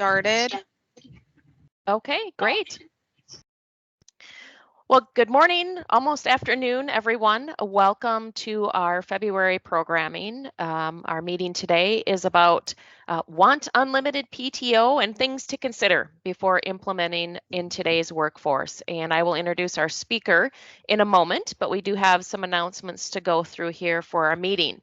started. Okay, great. Well, good morning, almost afternoon, everyone. Welcome to our February programming. Our meeting today is about want unlimited PTO and things to consider before implementing in today's workforce. And I will introduce our speaker in a moment, but we do have some announcements to go through here for our meeting.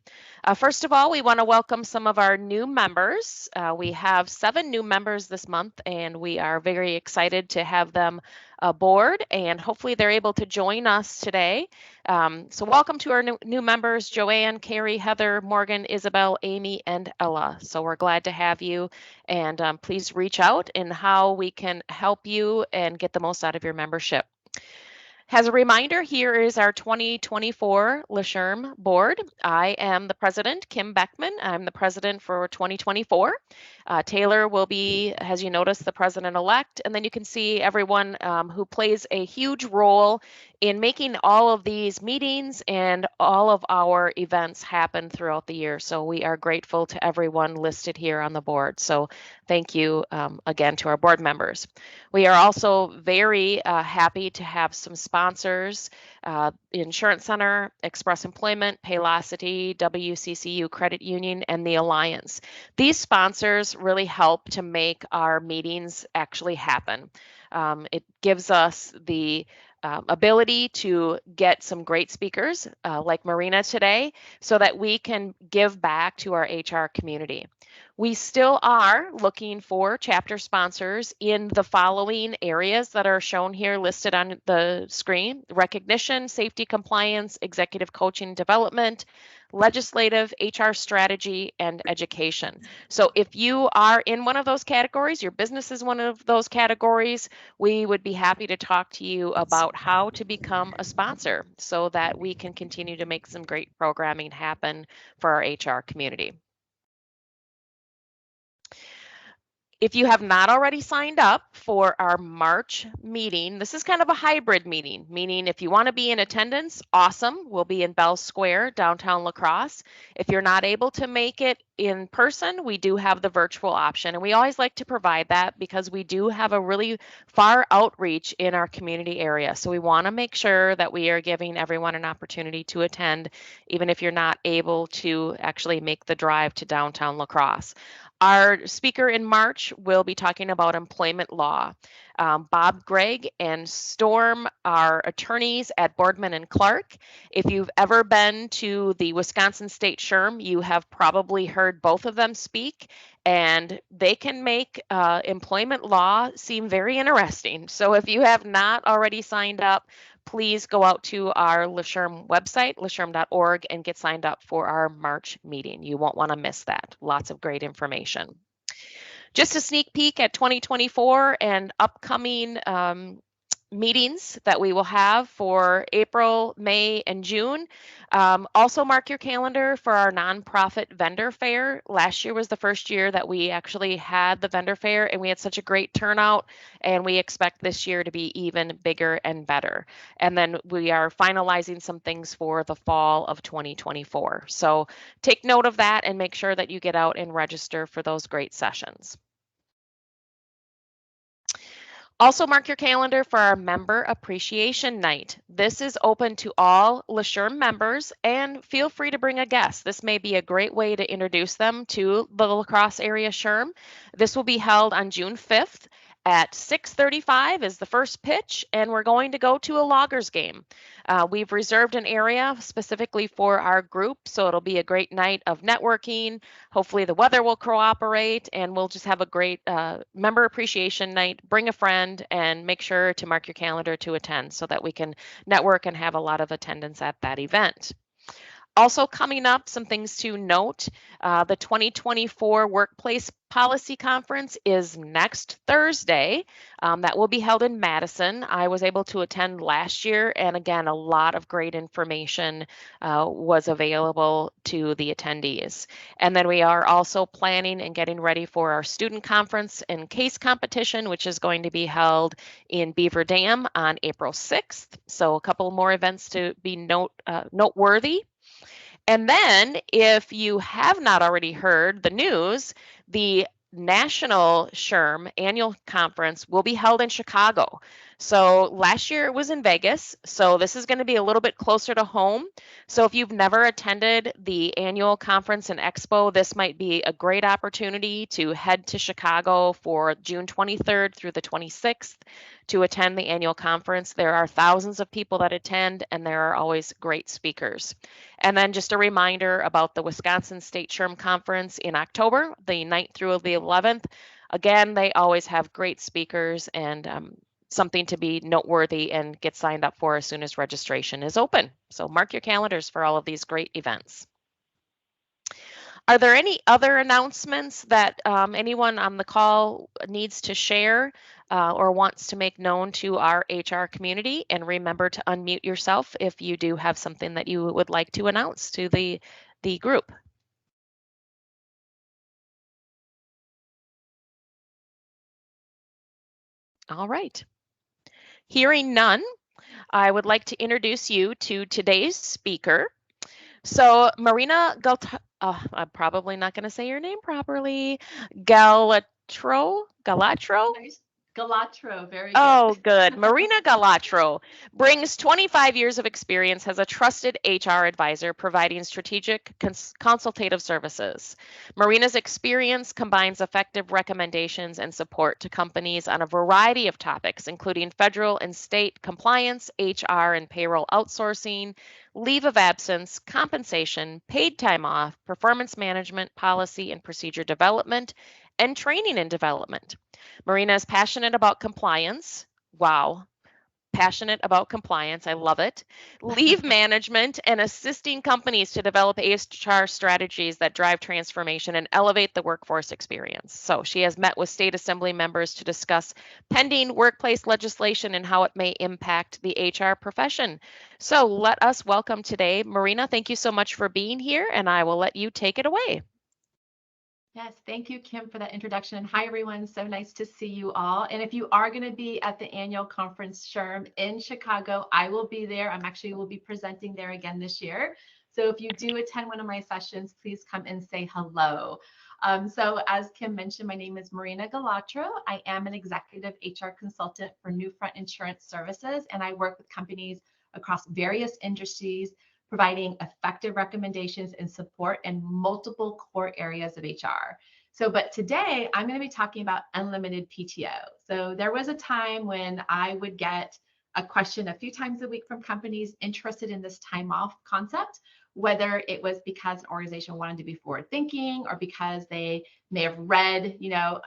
First of all, we want to welcome some of our new members. We have 7 new members this month, and we are very excited to have them aboard, and hopefully they're able to join us today. So welcome to our new members, Joanne, Carrie, Heather, Morgan, Isabel, Amy, and Ella. So we're glad to have you, and please reach out in how we can help you and get the most out of your membership. As a reminder, here is our 2024 LASHRM board. I am the president, Kim Beckman. I'm the president for 2024. Taylor will be, as you notice, the president-elect, and then you can see everyone who plays a huge role in making all of these meetings and all of our events happen throughout the year. So we are grateful to everyone listed here on the board. So thank you again to our board members. We are also very happy to have some sponsors, Insurance Center, Express Employment, Paylocity, WCCU Credit Union, and the Alliance. These sponsors really help to make our meetings actually happen. It gives us the ability to get some great speakers like Marina today so that we can give back to our HR community. We still are looking for chapter sponsors in the following areas that are shown here listed on the screen: recognition, safety compliance, executive coaching development, legislative, HR strategy, and education. So if you are in one of those categories, your business is one of those categories, we would be happy to talk to you about how to become a sponsor so that we can continue to make some great programming happen for our HR community. If you have not already signed up for our March meeting, this is kind of a hybrid meeting, meaning if you want to be in attendance, awesome. We'll be in Bell Square, downtown La Crosse. If you're not able to make it in person, we do have the virtual option. And we always like to provide that because we do have a really far outreach in our community area. So we want to make sure that we are giving everyone an opportunity to attend, even if you're not able to actually make the drive to downtown La Crosse. Our speaker in March will be talking about employment law. Bob Gregg and Storm are attorneys at Boardman and Clark. If you've ever been to the Wisconsin State SHRM, you have probably heard both of them speak, and they can make employment law seem very interesting. So if you have not already signed up, please go out to our LASHRM website, lashrm.org, and get signed up for our March meeting. You won't want to miss that. Lots of great information. Just a sneak peek at 2024 and upcoming meetings that we will have for April, May, and June. Also mark your calendar for our nonprofit vendor fair. Last year was the first year that we actually had the vendor fair, and we had such a great turnout, and we expect this year to be even bigger and better. And then we are finalizing some things for the fall of 2024. So take note of that and make sure that you get out and register for those great sessions. Also mark your calendar for our Member Appreciation Night. This is open to all LASHRM members, and feel free to bring a guest. This may be a great way to introduce them to the La Crosse area SHRM. This will be held on June 5th at 6:35 is the first pitch, and we're going to go to a Loggers game. We've reserved an area specifically for our group, so it'll be a great night of networking. Hopefully the weather will cooperate, and we'll just have a great Member Appreciation Night. Bring a friend and make sure to mark your calendar to attend so that we can network and have a lot of attendance at that event. Also coming up, some things to note, the 2024 Workplace Policy Conference is next Thursday. That will be held in Madison. I was able to attend last year, and again, a lot of great information was available to the attendees. And then we are also planning and getting ready for our student conference and case competition, which is going to be held in Beaver Dam on April 6th. So a couple more events to be noteworthy. And then if you have not already heard the news, the national SHRM annual conference will be held in Chicago. So last year it was in Vegas. So this is going to be a little bit closer to home. So if you've never attended the annual conference and expo, this might be a great opportunity to head to Chicago for June 23rd through the 26th to attend the annual conference. There are thousands of people that attend, and there are always great speakers. And then just a reminder about the Wisconsin State SHRM Conference in October, the 9th through the 11th. Again, they always have great speakers and something to be noteworthy and get signed up for as soon as registration is open. So mark your calendars for all of these great events. Are there any other announcements that anyone on the call needs to share or wants to make known to our HR community? And remember to unmute yourself if you do have something that you would like to announce to the group. All right. Hearing none, I would like to introduce you to today's speaker. So Marina I'm probably not going to say your name properly. Galatro? Galatro, very good. Oh, good. Marina Galatro brings 25 years of experience as a trusted HR advisor providing strategic consultative services. Marina's experience combines effective recommendations and support to companies on a variety of topics, including federal and state compliance, HR and payroll outsourcing, leave of absence, compensation, paid time off, performance management, policy and procedure development, and training and development. Marina is passionate about compliance. Wow. Passionate about compliance. I love it. Leave management and assisting companies to develop HR strategies that drive transformation and elevate the workforce experience. So she has met with state assembly members to discuss pending workplace legislation and how it may impact the HR profession. So let us welcome today, Marina. Thank you so much for being here, and I will let you take it away. Yes, thank you, Kim, for that introduction. Hi, everyone. So nice to see you all. And if you are going to be at the annual conference SHRM in Chicago, I will be there. Will be presenting there again this year. So if you do attend one of my sessions, please come and say hello. So as Kim mentioned, my name is Marina Galatro. I am an executive HR consultant for Newfront Insurance Services, and I work with companies across various industries, providing effective recommendations and support in multiple core areas of HR. But today I'm going to be talking about unlimited PTO. So there was a time when I would get a question a few times a week from companies interested in this time off concept, whether it was because an organization wanted to be forward thinking or because they may have read,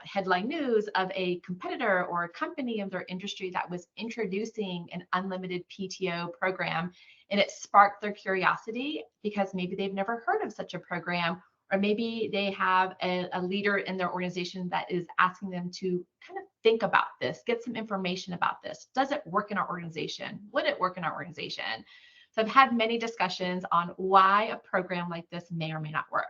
headline news of a competitor or a company of their industry that was introducing an unlimited PTO program, and it sparked their curiosity because maybe they've never heard of such a program, or maybe they have a leader in their organization that is asking them to kind of think about this, get some information about this. Does it work in our organization? Would it work in our organization? So I've had many discussions on why a program like this may or may not work.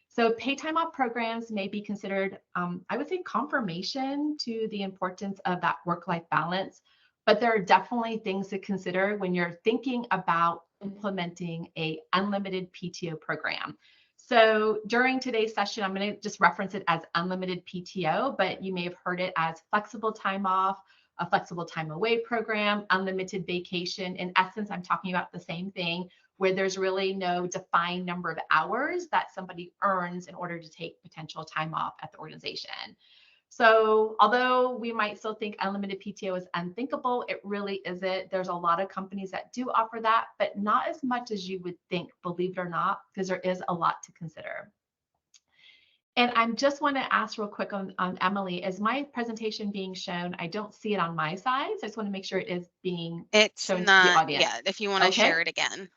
So paid time off programs may be considered, I would say, confirmation to the importance of that work-life balance. But there are definitely things to consider when you're thinking about implementing an unlimited PTO program. So during today's session, I'm going to just reference it as unlimited PTO, but you may have heard it as flexible time off, a flexible time away program, unlimited vacation. In essence, I'm talking about the same thing, where there's really no defined number of hours that somebody earns in order to take potential time off at the organization. So although we might still think unlimited PTO is unthinkable, it really isn't. There's a lot of companies that do offer that, but not as much as you would think, believe it or not, because there is a lot to consider. And I just want to ask real quick on Emily, is my presentation being shown? I don't see it on my side, so I just want to make sure it is being shown to the audience. Yeah, if you want to share it again.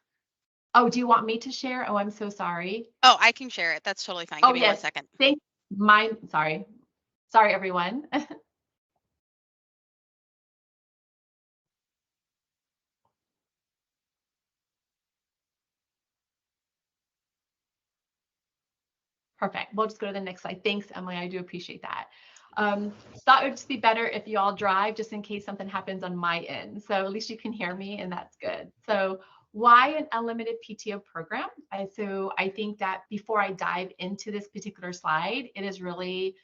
Oh, do you want me to share? Oh, I'm so sorry. Oh, I can share it. That's totally fine. Give me 1 second. Sorry, everyone. Perfect. We'll just go to the next slide. Thanks, Emily. I do appreciate that. Thought it would just be better if you all drive, just in case something happens on my end. So at least you can hear me, and that's good. So why an unlimited PTO program? So I think that before I dive into this particular slide, it is really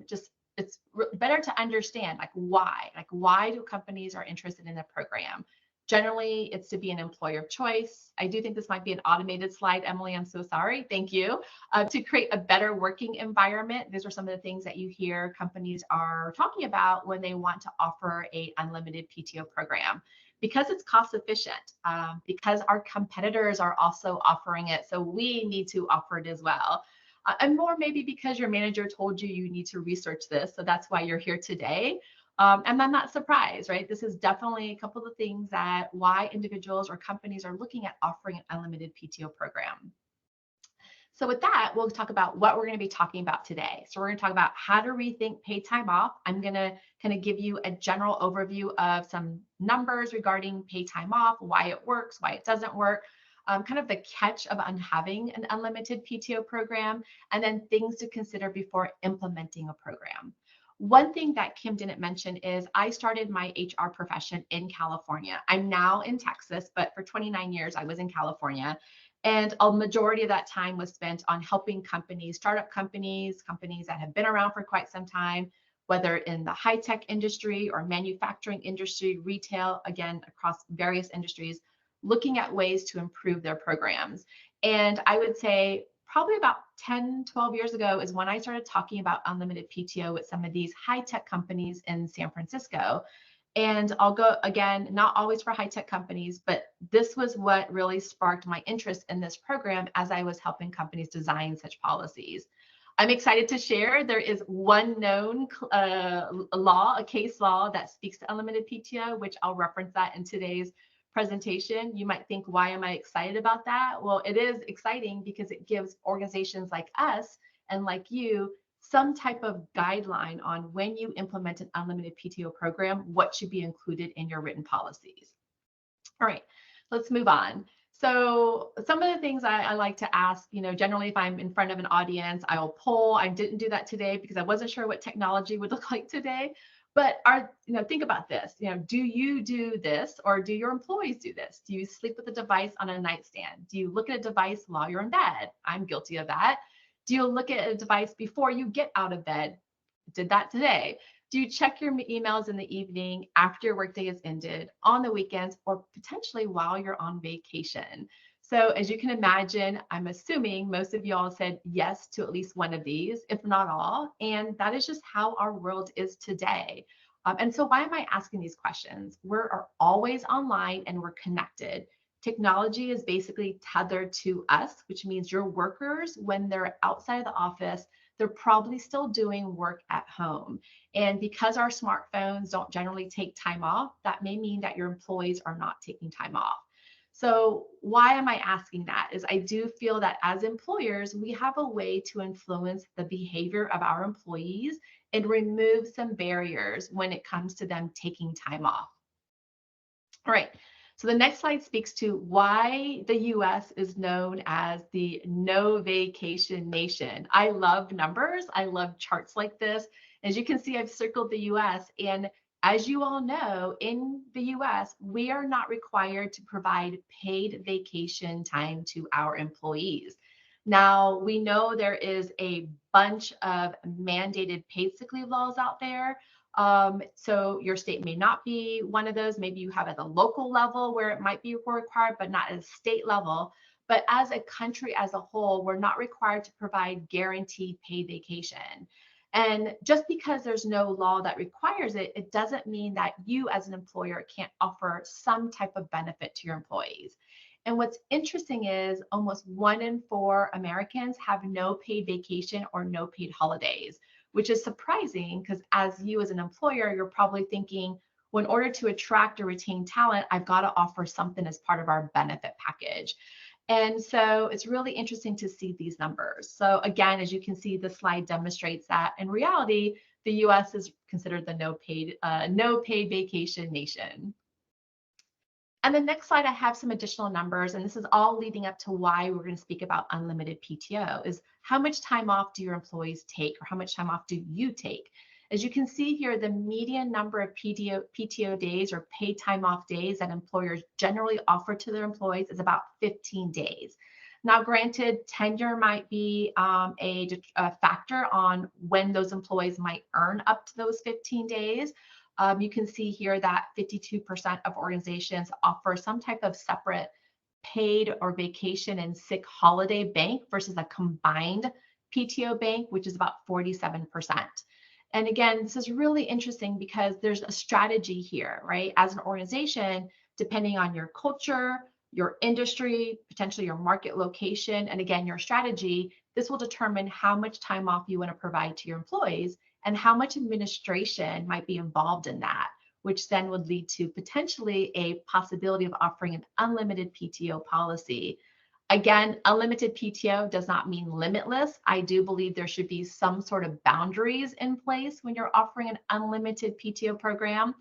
just it's better to understand like why do companies are interested in the program. Generally, it's to be an employer of choice. I do think this might be an automated slide, Emily. I'm so sorry. Thank you. To create a better working environment. These are some of the things that you hear companies are talking about when they want to offer a unlimited PTO program. Because it's cost efficient, because our competitors are also offering it, so we need to offer it as well. And more maybe because your manager told you you need to research this, so that's why you're here today. And I'm not surprised, right? This is definitely a couple of things that why individuals or companies are looking at offering an unlimited PTO program. So with that, we'll talk about what we're going to be talking about today. So we're going to talk about how to rethink paid time off. I'm going to kind of give you a general overview of some numbers regarding paid time off, why it works, why it doesn't work, kind of the catch of having an unlimited PTO program, and then things to consider before implementing a program. One thing that Kim didn't mention is I started my HR profession in California. I'm now in Texas, but for 29 years, I was in California. And a majority of that time was spent on helping companies, startup companies, companies that have been around for quite some time, whether in the high-tech industry or manufacturing industry, retail, again, across various industries, looking at ways to improve their programs. And I would say probably about 10, 12 years ago is when I started talking about unlimited PTO with some of these high-tech companies in San Francisco. And I'll go again, not always for high-tech companies, but this was what really sparked my interest in this program as I was helping companies design such policies. I'm excited to share there is one known a case law that speaks to unlimited PTO, which I'll reference that in today's presentation. You might think, why am I excited about that? Well, it is exciting because it gives organizations like us and like you some type of guideline on when you implement an unlimited PTO program, what should be included in your written policies. All right, let's move on. So some of the things I like to ask, generally if I'm in front of an audience, I will poll. I didn't do that today because I wasn't sure what technology would look like today. But think about this, do you do this or do your employees do this? Do you sleep with a device on a nightstand? Do you look at a device while you're in bed? I'm guilty of that. Do you look at a device before you get out of bed? Did that today. Do you check your emails in the evening after your workday is ended, on the weekends, or potentially while you're on vacation? So as you can imagine, I'm assuming most of y'all said yes to at least one of these, if not all. And that is just how our world is today. And so why am I asking these questions? We're always online and we're connected. Technology is basically tethered to us, which means your workers, when they're outside of the office, they're probably still doing work at home. And because our smartphones don't generally take time off, that may mean that your employees are not taking time off. So why am I asking that? Is I do feel that as employers, we have a way to influence the behavior of our employees and remove some barriers when it comes to them taking time off. All right. So the next slide speaks to why the US is known as the no vacation nation. I love numbers. I love charts like this. As you can see, I've circled the US. And as you all know, in the US, we are not required to provide paid vacation time to our employees. Now, we know there is a bunch of mandated paid sick leave laws out there. So your state may not be one of those. Maybe you have at the local level where it might be required, but not at a state level. But as a country as a whole, we're not required to provide guaranteed paid vacation. And just because there's no law that requires it, it doesn't mean that you as an employer can't offer some type of benefit to your employees. And what's interesting is almost 1 in 4 Americans have no paid vacation or no paid holidays, which is surprising because as you as an employer, you're probably thinking, well, in order to attract or retain talent, I've got to offer something as part of our benefit package. And so it's really interesting to see these numbers. So again, as you can see, the slide demonstrates that in reality, the US is considered the no paid vacation nation. And the next slide, I have some additional numbers, and this is all leading up to why we're going to speak about unlimited PTO, is how much time off do your employees take, or how much time off do you take? As you can see here, the median number of PTO days or paid time off days that employers generally offer to their employees is about 15 days. Now, granted, tenure might be a factor on when those employees might earn up to those 15 days. You can see here that 52% of organizations offer some type of separate paid or vacation and sick holiday bank versus a combined PTO bank, which is about 47%. And again, this is really interesting because there's a strategy here, right? As an organization, depending on your culture, your industry, potentially your market location, and again, your strategy, this will determine how much time off you want to provide to your employees and how much administration might be involved in that, which then would lead to potentially a possibility of offering an unlimited PTO policy. Again, unlimited PTO does not mean limitless. I do believe there should be some sort of boundaries in place when you're offering an unlimited PTO program.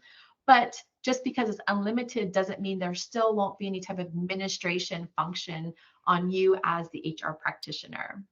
But just because it's unlimited doesn't mean there still won't be any type of administration function on you as the HR practitioner.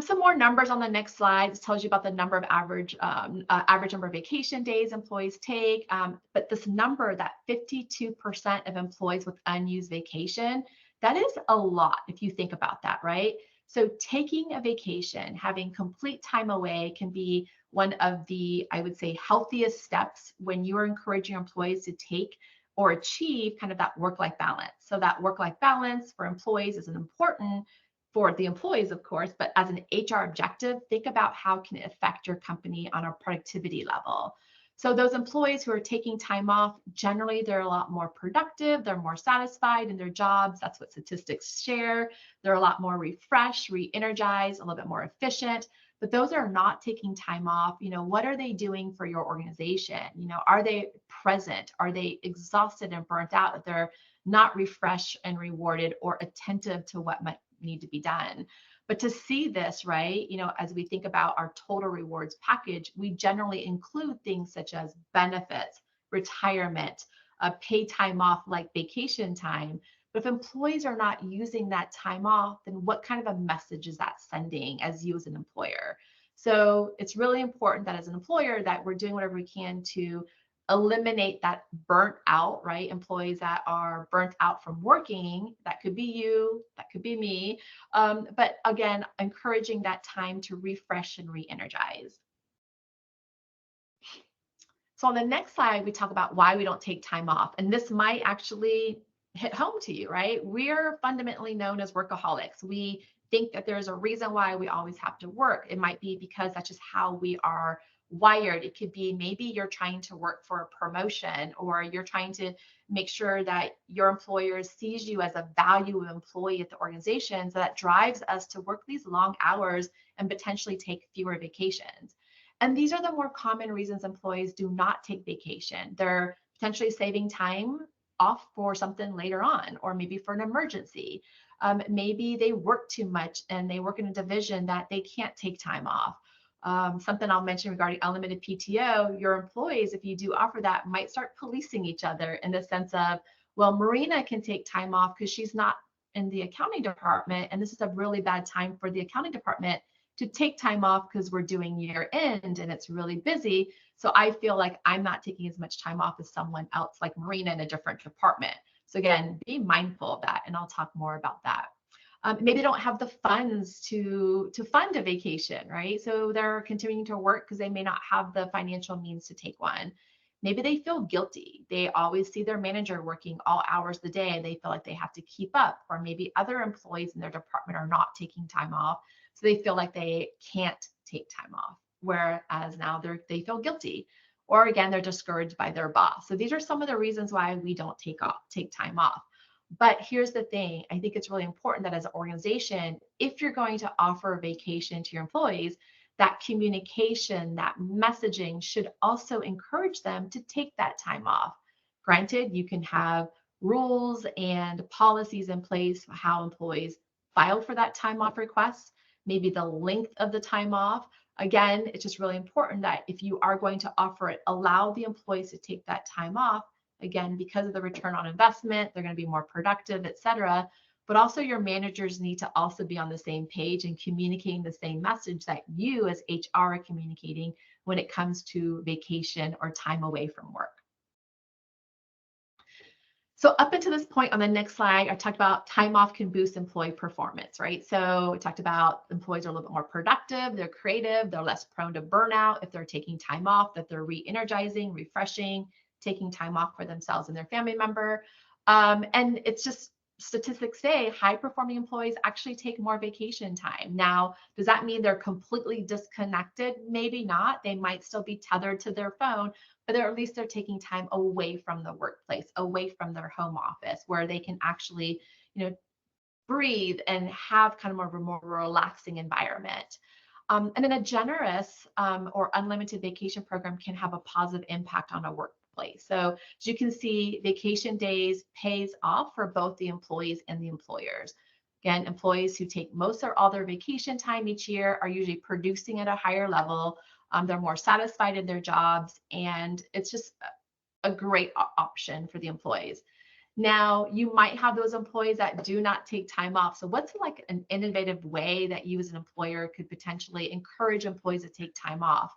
Some more numbers on the next slide. This tells you about the number of average number of vacation days employees take. But this number, that 52% of employees with unused vacation, that is a lot if you think about that, right? So taking a vacation, having complete time away can be one of the, I would say, healthiest steps when you are encouraging employees to take or achieve kind of that work-life balance. So that work-life balance for employees is an important for the employees, of course, but as an HR objective, think about how can it affect your company on a productivity level. So those employees who are taking time off, generally they're a lot more productive, they're more satisfied in their jobs. That's what statistics share. They're a lot more refreshed, re-energized, a little bit more efficient. But those are not taking time off. What are they doing for your organization? Are they present? Are they exhausted and burnt out that they're not refreshed and rewarded or attentive to what might need to be done? But to see this, right, as we think about our total rewards package, we generally include things such as benefits, retirement, paid time off like vacation time. But if employees are not using that time off, then what kind of a message is that sending as you as an employer? So it's really important that as an employer that we're doing whatever we can to eliminate that burnt out, right? Employees that are burnt out from working, that could be you, that could be me. But again, encouraging that time to refresh and re-energize. So on the next slide, we talk about why we don't take time off. And this might actually hit home to you, right? We're fundamentally known as workaholics. We think that there's a reason why we always have to work. It might be because that's just how we are wired. It could be maybe you're trying to work for a promotion, or you're trying to make sure that your employer sees you as a valuable employee at the organization. So that drives us to work these long hours and potentially take fewer vacations. And these are the more common reasons employees do not take vacation. They're potentially saving time off for something later on, or maybe for an emergency. Maybe they work too much and they work in a division that they can't take time off. Something I'll mention regarding unlimited PTO, your employees, if you do offer that, might start policing each other in the sense of, well, Marina can take time off because she's not in the accounting department, and this is a really bad time for the accounting department to take time off because we're doing year end and it's really busy. So I feel like I'm not taking as much time off as someone else like Marina in a different department. So again, be mindful of that, and I'll talk more about that. Maybe they don't have the funds to fund a vacation, right? So they're continuing to work because they may not have the financial means to take one. Maybe they feel guilty. They always see their manager working all hours of the day and they feel like they have to keep up. Or maybe other employees in their department are not taking time off, so they feel like they can't take time off, whereas now they feel guilty. Or again, they're discouraged by their boss. So these are some of the reasons why we don't take time off. But here's the thing, I think it's really important that as an organization, if you're going to offer a vacation to your employees, that communication, that messaging should also encourage them to take that time off. Granted, you can have rules and policies in place for how employees file for that time off request, maybe the length of the time off. Again, it's just really important that if you are going to offer it, allow the employees to take that time off. Again, because of the return on investment, they're going to be more productive, et cetera. But also your managers need to also be on the same page and communicating the same message that you as HR are communicating when it comes to vacation or time away from work. So up until this point on the next slide, I talked about time off can boost employee performance, right? So we talked about employees are a little bit more productive, they're creative, they're less prone to burnout if they're taking time off, that they're re-energizing, refreshing, taking time off for themselves and their family member. And it's just statistics say high performing employees actually take more vacation time. Now, does that mean they're completely disconnected? Maybe not. They might still be tethered to their phone, but at least they're taking time away from the workplace, away from their home office, where they can actually, breathe and have kind of more of a more relaxing environment. And then a generous or unlimited vacation program can have a positive impact on a workplace. So as you can see, vacation days pays off for both the employees and the employers. Again, employees who take most or all their vacation time each year are usually producing at a higher level. They're more satisfied in their jobs, and it's just a great option for the employees. Now, you might have those employees that do not take time off. So what's like an innovative way that you as an employer could potentially encourage employees to take time off?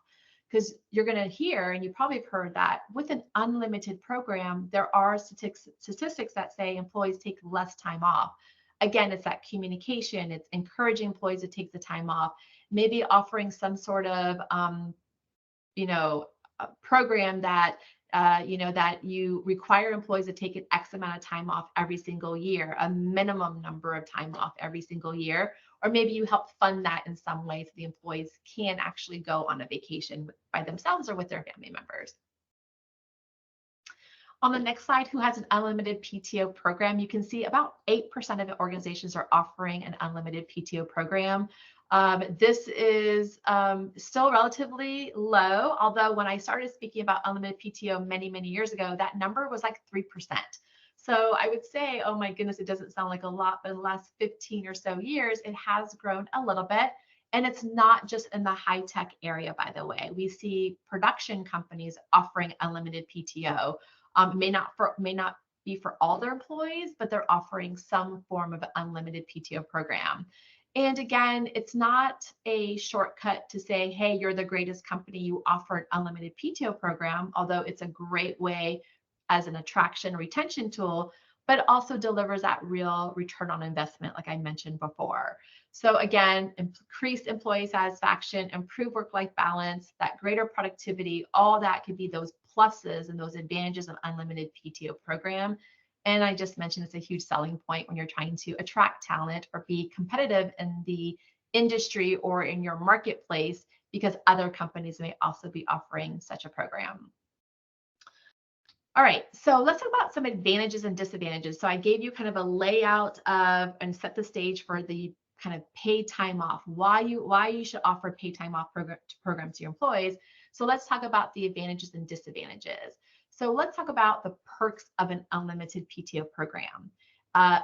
Because you're going to hear, and you probably have heard that with an unlimited program, there are statistics that say employees take less time off. Again, it's that communication, it's encouraging employees to take the time off, maybe offering some sort of, a program that that you require employees to take an X amount of time off every single year, a minimum number of time off every single year, or maybe you help fund that in some way so the employees can actually go on a vacation by themselves or with their family members. On the next slide, who has an unlimited PTO program? You can see about 8% of organizations are offering an unlimited PTO program. This is still relatively low, although when I started speaking about unlimited PTO many, many years ago, that number was like 3%. So I would say, oh my goodness, it doesn't sound like a lot, but in the last 15 or so years, it has grown a little bit. And it's not just in the high tech area, by the way. We see production companies offering unlimited PTO. May not be for all their employees, but they're offering some form of unlimited PTO program. And again, it's not a shortcut to say, hey, you're the greatest company, you offer an unlimited PTO program, although it's a great way as an attraction retention tool, but it also delivers that real return on investment, like I mentioned before. So again, increased employee satisfaction, improved work-life balance, that greater productivity, all that could be those pluses and those advantages of unlimited PTO program. And I just mentioned it's a huge selling point when you're trying to attract talent or be competitive in the industry or in your marketplace, because other companies may also be offering such a program. All right, so let's talk about some advantages and disadvantages. So I gave you kind of a layout of and set the stage for the kind of paid time off, why you should offer paid time off program to your employees. So let's talk about the advantages and disadvantages. So let's talk about the perks of an unlimited PTO program.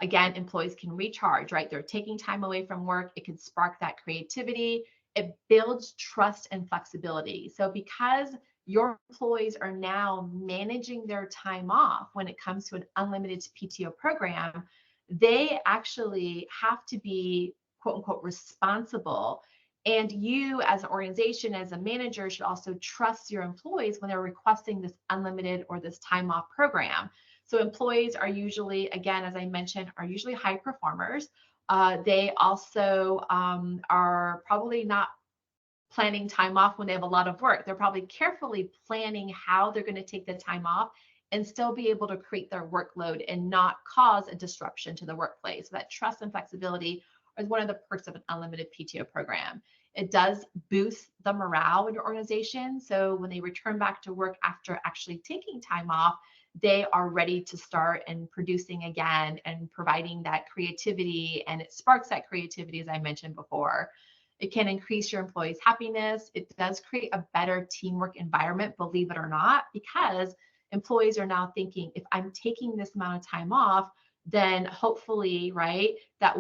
Again, employees can recharge, right? They're taking time away from work. It can spark that creativity. It builds trust and flexibility. So because your employees are now managing their time off when it comes to an unlimited PTO program, they actually have to be quote unquote responsible. And you as an organization, as a manager, should also trust your employees when they're requesting this unlimited or this time off program. So employees are usually, again, as I mentioned, are usually high performers. They also are probably not planning time off when they have a lot of work. They're probably carefully planning how they're going to take the time off and still be able to create their workload and not cause a disruption to the workplace. So that trust and flexibility is one of the perks of an unlimited PTO program. It does boost the morale in your organization. So when they return back to work after actually taking time off, they are ready to start and producing again and providing that creativity, and it sparks that creativity, as I mentioned before. It can increase your employees' happiness. It does create a better teamwork environment, believe it or not, because employees are now thinking, if I'm taking this amount of time off, then hopefully, right, that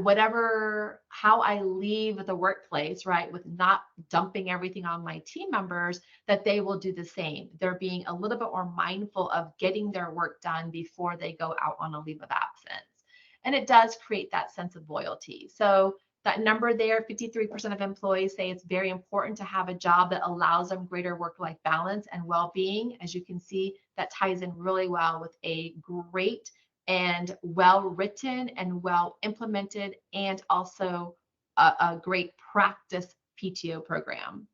how I leave the workplace, right, with not dumping everything on my team members, that they will do the same. They're being a little bit more mindful of getting their work done before they go out on a leave of absence. And it does create that sense of loyalty. So that number there, 53% of employees say it's very important to have a job that allows them greater work-life balance and well-being. As you can see, that ties in really well with a great and well written and well implemented, and also a great practice PTO program.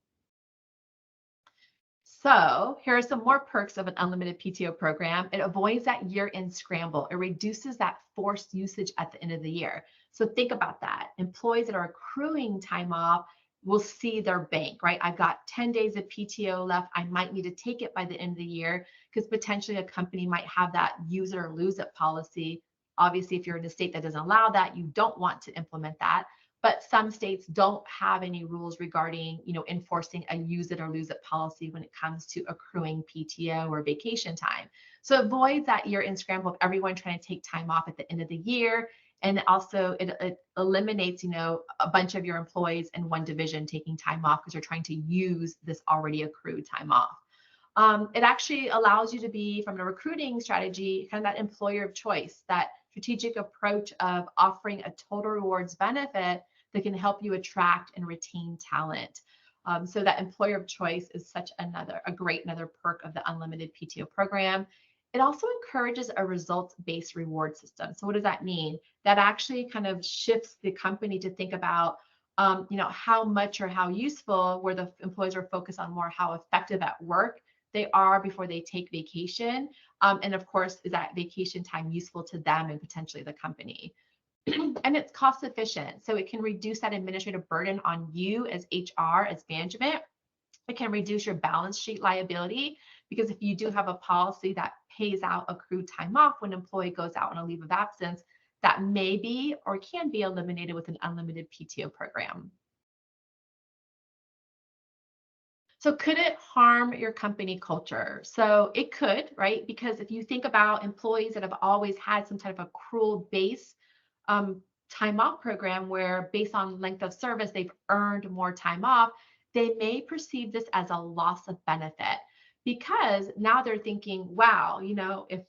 So here are some more perks of an unlimited PTO program. It avoids that year-end scramble. It reduces that forced usage at the end of the year. So think about that. Employees that are accruing time off will see their bank, right? I've got 10 days of PTO left. I might need to take it by the end of the year because potentially a company might have that use it or lose it policy. Obviously, if you're in a state that doesn't allow that, you don't want to implement that. But some states don't have any rules regarding, enforcing a use it or lose it policy when it comes to accruing PTO or vacation time. So it avoids that year-end scramble of everyone trying to take time off at the end of the year. And also it eliminates, a bunch of your employees in one division taking time off because you're trying to use this already accrued time off. It actually allows you to be, from a recruiting strategy, kind of that employer of choice, that strategic approach of offering a total rewards benefit that can help you attract and retain talent. So that employer of choice is such a great perk of the unlimited PTO program. It also encourages a results-based reward system. So what does that mean? That actually kind of shifts the company to think about how much or how useful, where the employees are focused on more how effective at work they are before they take vacation. And of course, is that vacation time useful to them and potentially the company? And it's cost efficient. So it can reduce that administrative burden on you as HR, as management. It can reduce your balance sheet liability, because if you do have a policy that pays out accrued time off when an employee goes out on a leave of absence, that may be or can be eliminated with an unlimited PTO program. So could it harm your company culture? So it could, right? Because if you think about employees that have always had some type of accrual base time off program where based on length of service, they've earned more time off, they may perceive this as a loss of benefit, because now they're thinking, wow, if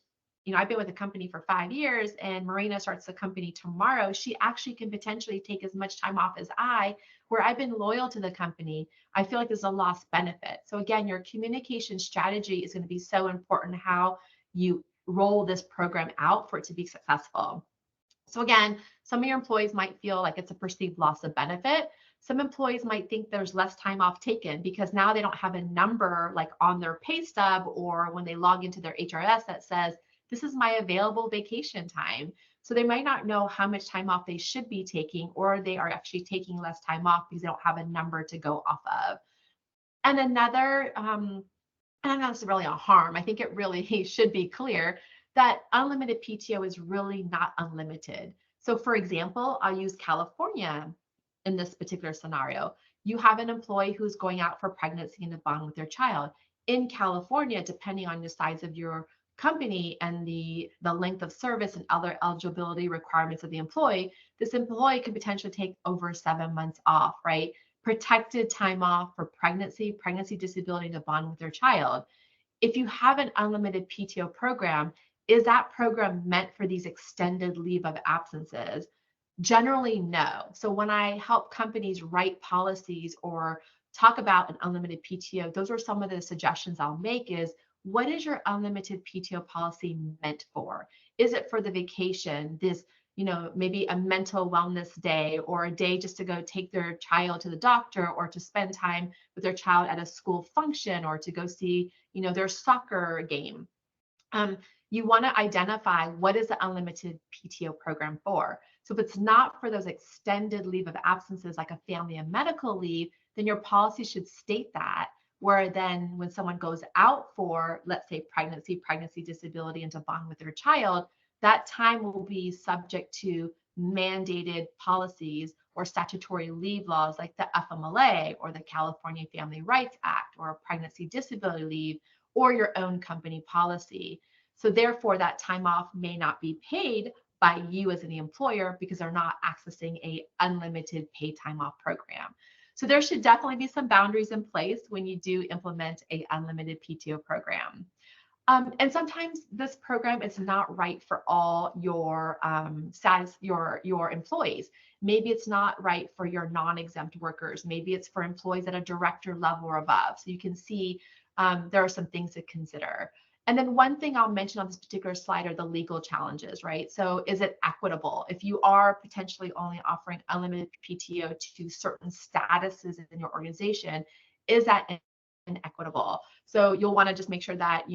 I've been with the company for 5 years and Marina starts the company tomorrow, she actually can potentially take as much time off as where I've been loyal to the company. I feel like there's a lost benefit. So again, your communication strategy is going to be so important, how you roll this program out for it to be successful. So again, some of your employees might feel like it's a perceived loss of benefit. Some employees might think there's less time off taken because now they don't have a number like on their pay stub or when they log into their HRS that says, this is my available vacation time. So they might not know how much time off they should be taking, or they are actually taking less time off because they don't have a number to go off of. And another, and that's really a harm. I think it really should be clear that unlimited PTO is really not unlimited. So for example, I'll use California in this particular scenario. You have an employee who's going out for pregnancy and to bond with their child. In California, depending on the size of your company and the length of service and other eligibility requirements of the employee, this employee could potentially take over 7 months off, right? Protected time off for pregnancy disability, to bond with their child. If you have an unlimited PTO program, is that program meant for these extended leave of absences? Generally, no. So when I help companies write policies or talk about an unlimited PTO, those are some of the suggestions I'll make is, what is your unlimited PTO policy meant for? Is it for the vacation, this, maybe a mental wellness day, or a day just to go take their child to the doctor, or to spend time with their child at a school function, or to go see, their soccer game? You want to identify what is the unlimited PTO program for. So if it's not for those extended leave of absences like a family and medical leave, then your policy should state that, where then when someone goes out for, let's say, pregnancy disability, and to bond with their child, that time will be subject to mandated policies or statutory leave laws like the FMLA or the California Family Rights Act, or a pregnancy disability leave, or your own company policy. So therefore, that time off may not be paid by you as the employer because they're not accessing a unlimited paid time off program. So there should definitely be some boundaries in place when you do implement a unlimited PTO program. And sometimes this program is not right for all your your employees. Maybe it's not right for your non-exempt workers. Maybe it's for employees at a director level or above. So you can see there are some things to consider. And then one thing I'll mention on this particular slide are the legal challenges, right? So is it equitable? If you are potentially only offering unlimited PTO to certain statuses in your organization, is that inequitable? So you'll want to just make sure that,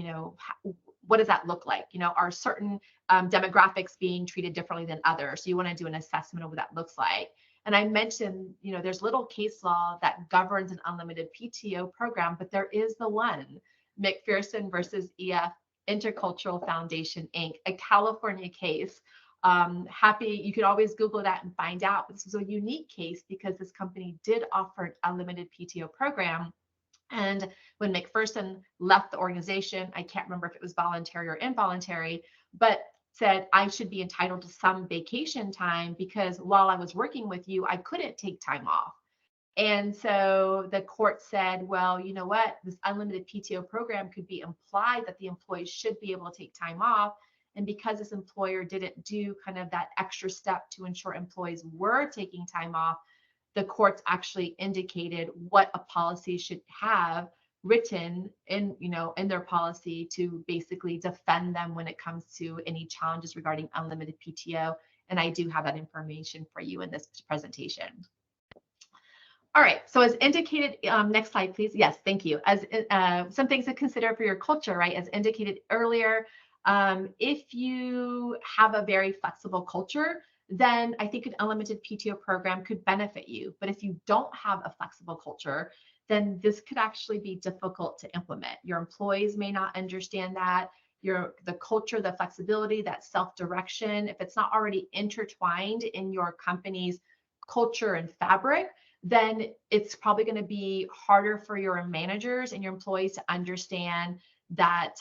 what does that look like? Are certain demographics being treated differently than others? So you want to do an assessment of what that looks like. And I mentioned, there's little case law that governs an unlimited PTO program, but there is the one, McPherson versus EF Intercultural Foundation, Inc., a California case. You could always Google that and find out. This was a unique case because this company did offer an unlimited PTO program. And when McPherson left the organization, I can't remember if it was voluntary or involuntary, but said I should be entitled to some vacation time because while I was working with you, I couldn't take time off. And so the court said, well, you know what, this unlimited PTO program could be implied that the employees should be able to take time off. And because this employer didn't do kind of that extra step to ensure employees were taking time off, the courts actually indicated what a policy should have written in their policy to basically defend them when it comes to any challenges regarding unlimited PTO. And I do have that information for you in this presentation. All right, so as indicated, next slide, please. Yes, thank you. As some things to consider for your culture, right? As indicated earlier, if you have a very flexible culture, then I think an unlimited PTO program could benefit you. But if you don't have a flexible culture, then this could actually be difficult to implement. Your employees may not understand that. The culture, the flexibility, that self-direction, if it's not already intertwined in your company's culture and fabric, then it's probably going to be harder for your managers and your employees to understand that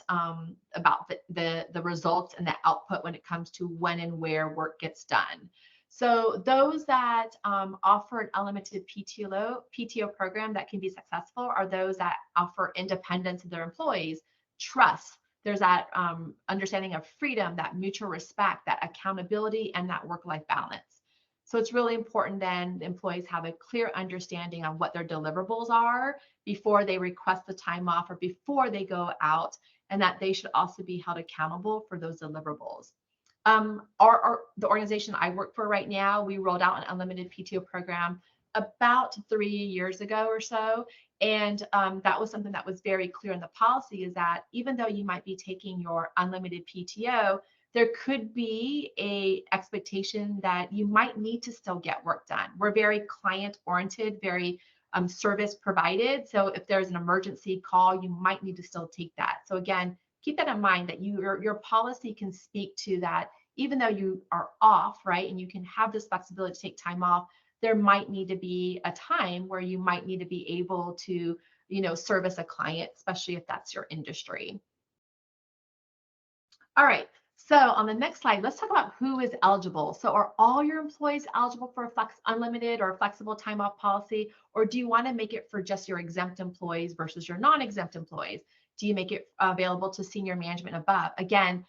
about the results and the output when it comes to when and where work gets done. So those that offer an unlimited PTO program that can be successful are those that offer independence of their employees, trust. There's that understanding of freedom, that mutual respect, that accountability, and that work-life balance. So it's really important then employees have a clear understanding on what their deliverables are before they request the time off or before they go out, and that they should also be held accountable for those deliverables. The organization I work for right now, we rolled out an unlimited PTO program about 3 years ago or so. And that was something that was very clear in the policy, is that even though you might be taking your unlimited PTO, there could be a expectation that you might need to still get work done. We're very client oriented, very service provided. So if there's an emergency call, you might need to still take that. So again, keep that in mind, that your policy can speak to that. Even though you are off, right, and you can have this flexibility to take time off, there might need to be a time where you might need to be able to, service a client, especially if that's your industry. All right. So on the next slide, let's talk about who is eligible. So are all your employees eligible for a unlimited or flexible time off policy, or do you want to make it for just your exempt employees versus your non-exempt employees? Do you make it available to senior management above? Again,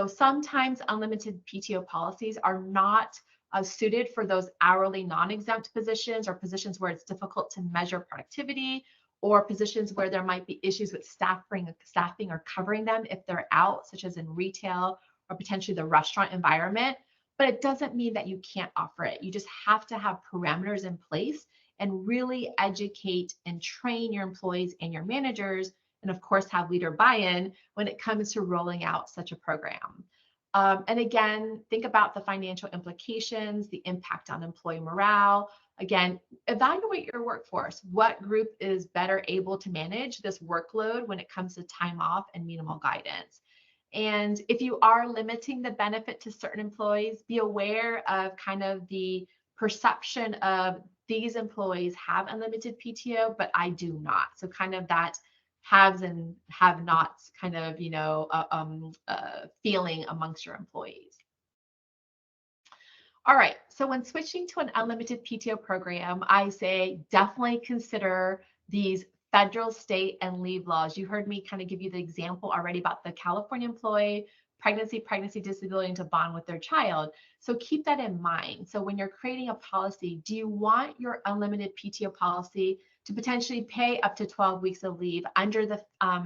sometimes unlimited PTO policies are not suited for those hourly non-exempt positions or positions where it's difficult to measure productivity, or positions where there might be issues with staffing or covering them if they're out, such as in retail or potentially the restaurant environment. But it doesn't mean that you can't offer it. You just have to have parameters in place and really educate and train your employees and your managers, and of course have leader buy-in when it comes to rolling out such a program. And again, think about the financial implications, the impact on employee morale. Again, evaluate your workforce. What group is better able to manage this workload when it comes to time off and minimal guidance? And if you are limiting the benefit to certain employees, be aware of kind of the perception of these employees have unlimited PTO, but I do not. So kind of that haves and have nots kind of, feeling amongst your employees. All right, so when switching to an unlimited PTO program, I say definitely consider these federal, state, and leave laws. You heard me kind of give you the example already about the California employee, pregnancy, disability, and to bond with their child. So keep that in mind. So when you're creating a policy, do you want your unlimited PTO policy to potentially pay up to 12 weeks of leave under the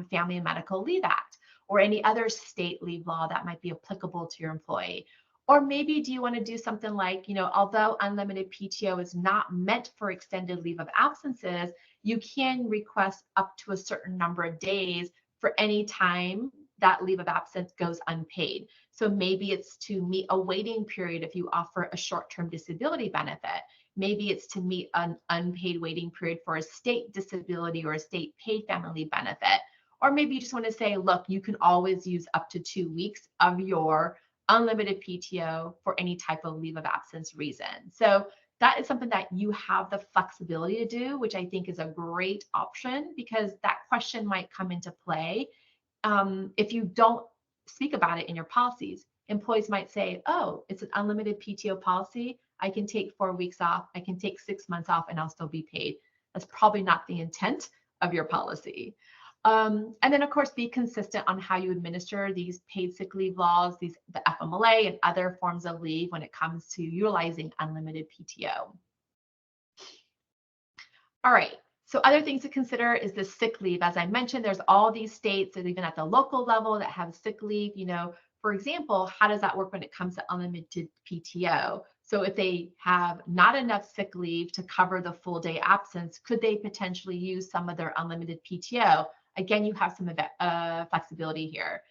Family and Medical Leave Act? or any other state leave law that might be applicable to your employee. Or maybe do you want to do something like, although unlimited PTO is not meant for extended leave of absences, you can request up to a certain number of days for any time that leave of absence goes unpaid. So maybe it's to meet a waiting period if you offer a short-term disability benefit. Maybe it's to meet an unpaid waiting period for a state disability or a state paid family leave benefit. Or maybe you just want to say, look, you can always use up to 2 weeks of your unlimited PTO for any type of leave of absence reason. So that is something that you have the flexibility to do, which I think is a great option, because that question might come into play if you don't speak about it in your policies. Employees might say, oh, it's an unlimited PTO policy. I can take 4 weeks off. I can take 6 months off and I'll still be paid. That's probably not the intent of your policy. And then, of course, be consistent on how you administer these paid sick leave laws, the FMLA and other forms of leave when it comes to utilizing unlimited PTO. All right. So other things to consider is the sick leave. As I mentioned, there's all these states that even at the local level that have sick leave. For example, how does that work when it comes to unlimited PTO? So if they have not enough sick leave to cover the full day absence, could they potentially use some of their unlimited PTO? Again, you have some flexibility here.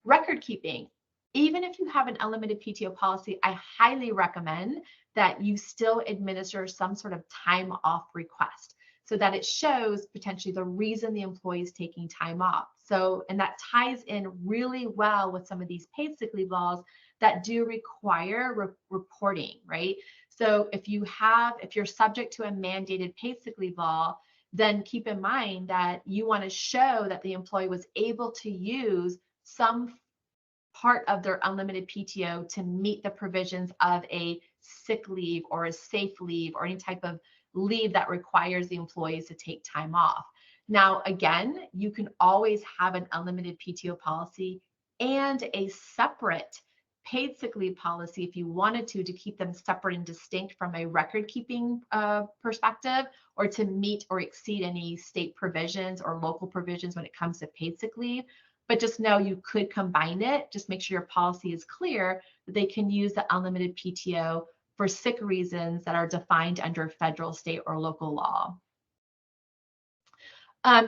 Record keeping. Even if you have an unlimited PTO policy, I highly recommend that you still administer some sort of time off request so that it shows potentially the reason the employee is taking time off. So, and that ties in really well with some of these paid sick leave laws that do require reporting, right? So if you're subject to a mandated paid sick leave law, then keep in mind that you want to show that the employee was able to use some part of their unlimited PTO to meet the provisions of a sick leave or a safe leave or any type of leave that requires the employees to take time off. Now, again, you can always have an unlimited PTO policy and a separate paid sick leave policy if you wanted to keep them separate and distinct from a record keeping perspective, or to meet or exceed any state provisions or local provisions when it comes to paid sick leave. But just know you could combine it. Just make sure your policy is clear that they can use the unlimited PTO for sick reasons that are defined under federal, state, or local law.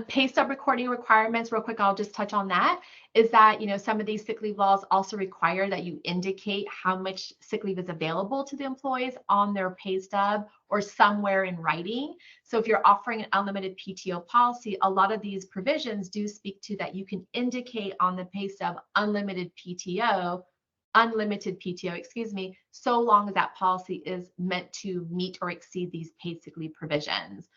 Pay stub recording requirements, real quick, I'll just touch on that, is that, some of these sick leave laws also require that you indicate how much sick leave is available to the employees on their pay stub or somewhere in writing. So if you're offering an unlimited PTO policy, a lot of these provisions do speak to that you can indicate on the pay stub unlimited PTO, so long as that policy is meant to meet or exceed these paid sick leave provisions.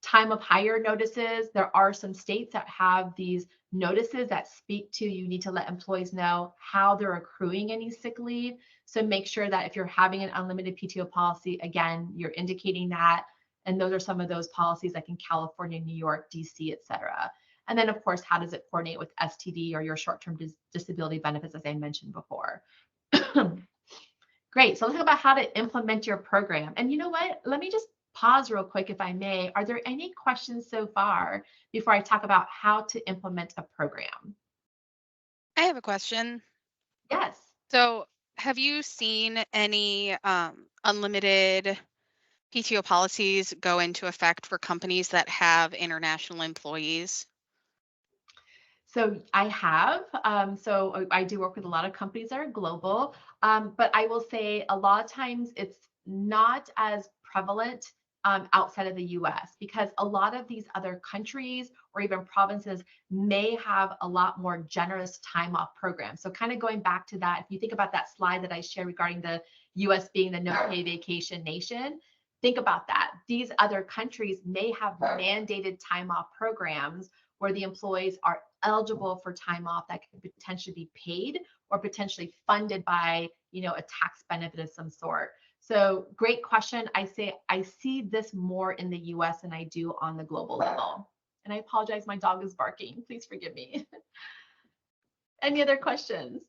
Time of hire notices. There are some states that have these notices that speak to you need to let employees know how they're accruing any sick leave. So make sure that if you're having an unlimited PTO policy, again, you're indicating that. And those are some of those policies like in California, New York, DC, et cetera. And then, of course, how does it coordinate with STD or your short-term disability benefits, as I mentioned before? Great. So let's talk about how to implement your program. And you know what? Let me just pause real quick, if I may. Are there any questions so far before I talk about how to implement a program? I have a question. Yes. So have you seen any unlimited PTO policies go into effect for companies that have international employees? So I have. So I do work with a lot of companies that are global, but I will say a lot of times it's not as prevalent outside of the US, because a lot of these other countries or even provinces may have a lot more generous time off programs. So kind of going back to that, if you think about that slide that I shared regarding the US being the no pay vacation nation, think about that. These other countries may have mandated time off programs where the employees are eligible for time off that could potentially be paid or potentially funded by, a tax benefit of some sort. So great question. I see this more in the US than I do on the global level. And I apologize, my dog is barking. Please forgive me. Any other questions?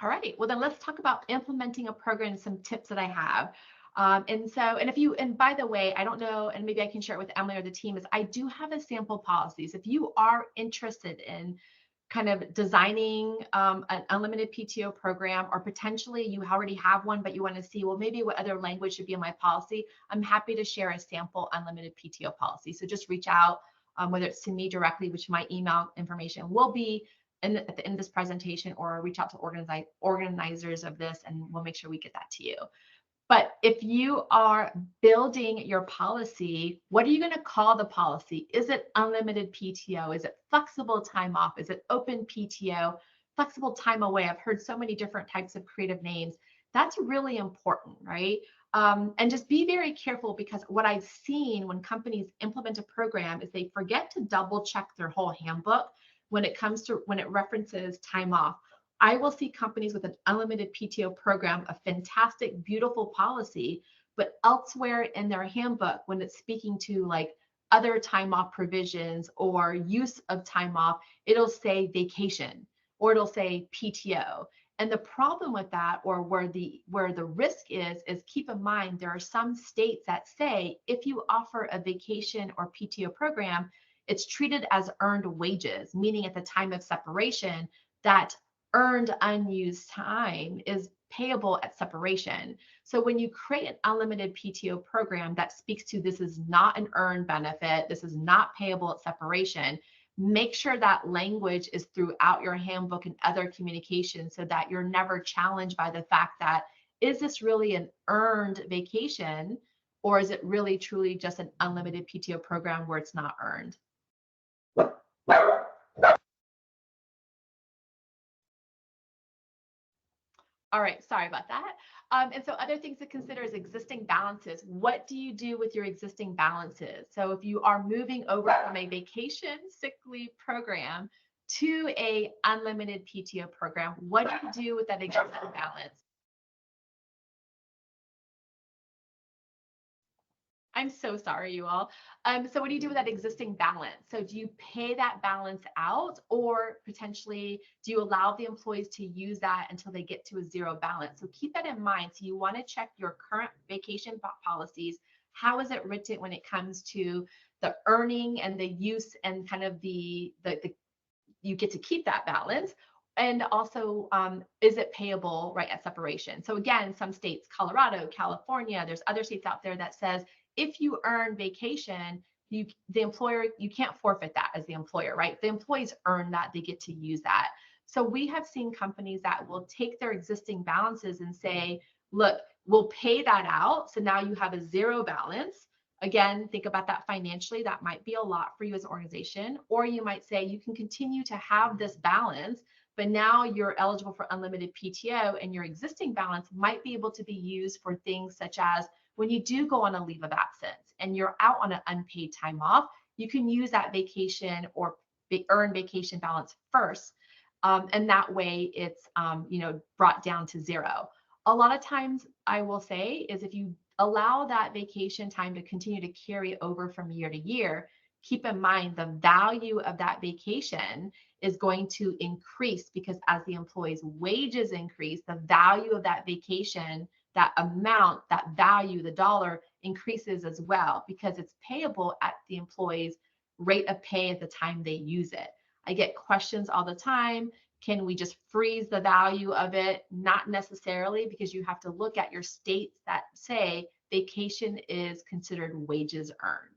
All right, well then let's talk about implementing a program and some tips that I have. And by the way, I don't know, and maybe I can share it with Emily or the team, is I do have a sample policies. If you are interested in kind of designing an unlimited PTO program, or potentially you already have one, but you want to see, well, maybe what other language should be in my policy, I'm happy to share a sample unlimited PTO policy. So just reach out, whether it's to me directly, which my email information will be at the end of this presentation, or reach out to organizers of this, and we'll make sure we get that to you. But if you are building your policy, what are you going to call the policy? Is it unlimited PTO? Is it flexible time off? Is it open PTO? Flexible time away? I've heard so many different types of creative names. That's really important, right? And just be very careful, because what I've seen when companies implement a program is they forget to double check their whole handbook when it references time off. I will see companies with an unlimited PTO program, a fantastic, beautiful policy, but elsewhere in their handbook, when it's speaking to like other time off provisions or use of time off, it'll say vacation or it'll say PTO. And the problem with that, or where the risk is keep in mind, there are some states that say if you offer a vacation or PTO program, it's treated as earned wages, meaning at the time of separation, that earned unused time is payable at separation. So when you create an unlimited PTO program that speaks to, this is not an earned benefit, this is not payable at separation, make sure that language is throughout your handbook and other communications, so that you're never challenged by the fact that, is this really an earned vacation, or is it really truly just an unlimited PTO program where it's not earned? All right, sorry about that. And so other things to consider is existing balances. What do you do with your existing balances? So if you are moving over from a vacation sick leave program to a unlimited PTO program, what do you do with that existing balance? I'm so sorry, you all. So what do you do with that existing balance? So do you pay that balance out, or potentially do you allow the employees to use that until they get to a zero balance? So keep that in mind. So you want to check your current vacation policies. How is it written when it comes to the earning and the use, and kind of the you get to keep that balance? And also, is it payable right at separation? So again, some states, Colorado, California, there's other states out there that says, if you earn vacation, the employer, you can't forfeit that as the employer, right? The employees earn that, they get to use that. So we have seen companies that will take their existing balances and say, look, we'll pay that out. So now you have a zero balance. Again, think about that financially. That might be a lot for you as an organization. Or you might say you can continue to have this balance, but now you're eligible for unlimited PTO, and your existing balance might be able to be used for things such as, when you do go on a leave of absence and you're out on an unpaid time off, you can use that vacation or earn vacation balance first. And that way it's brought down to zero. A lot of times, I will say, is if you allow that vacation time to continue to carry over from year to year, keep in mind the value of that vacation is going to increase, because as the employee's wages increase, the value of that vacation, that amount, that value, the dollar increases as well, because it's payable at the employee's rate of pay at the time they use it. I get questions all the time. Can we just freeze the value of it? Not necessarily, because you have to look at your states that say vacation is considered wages earned.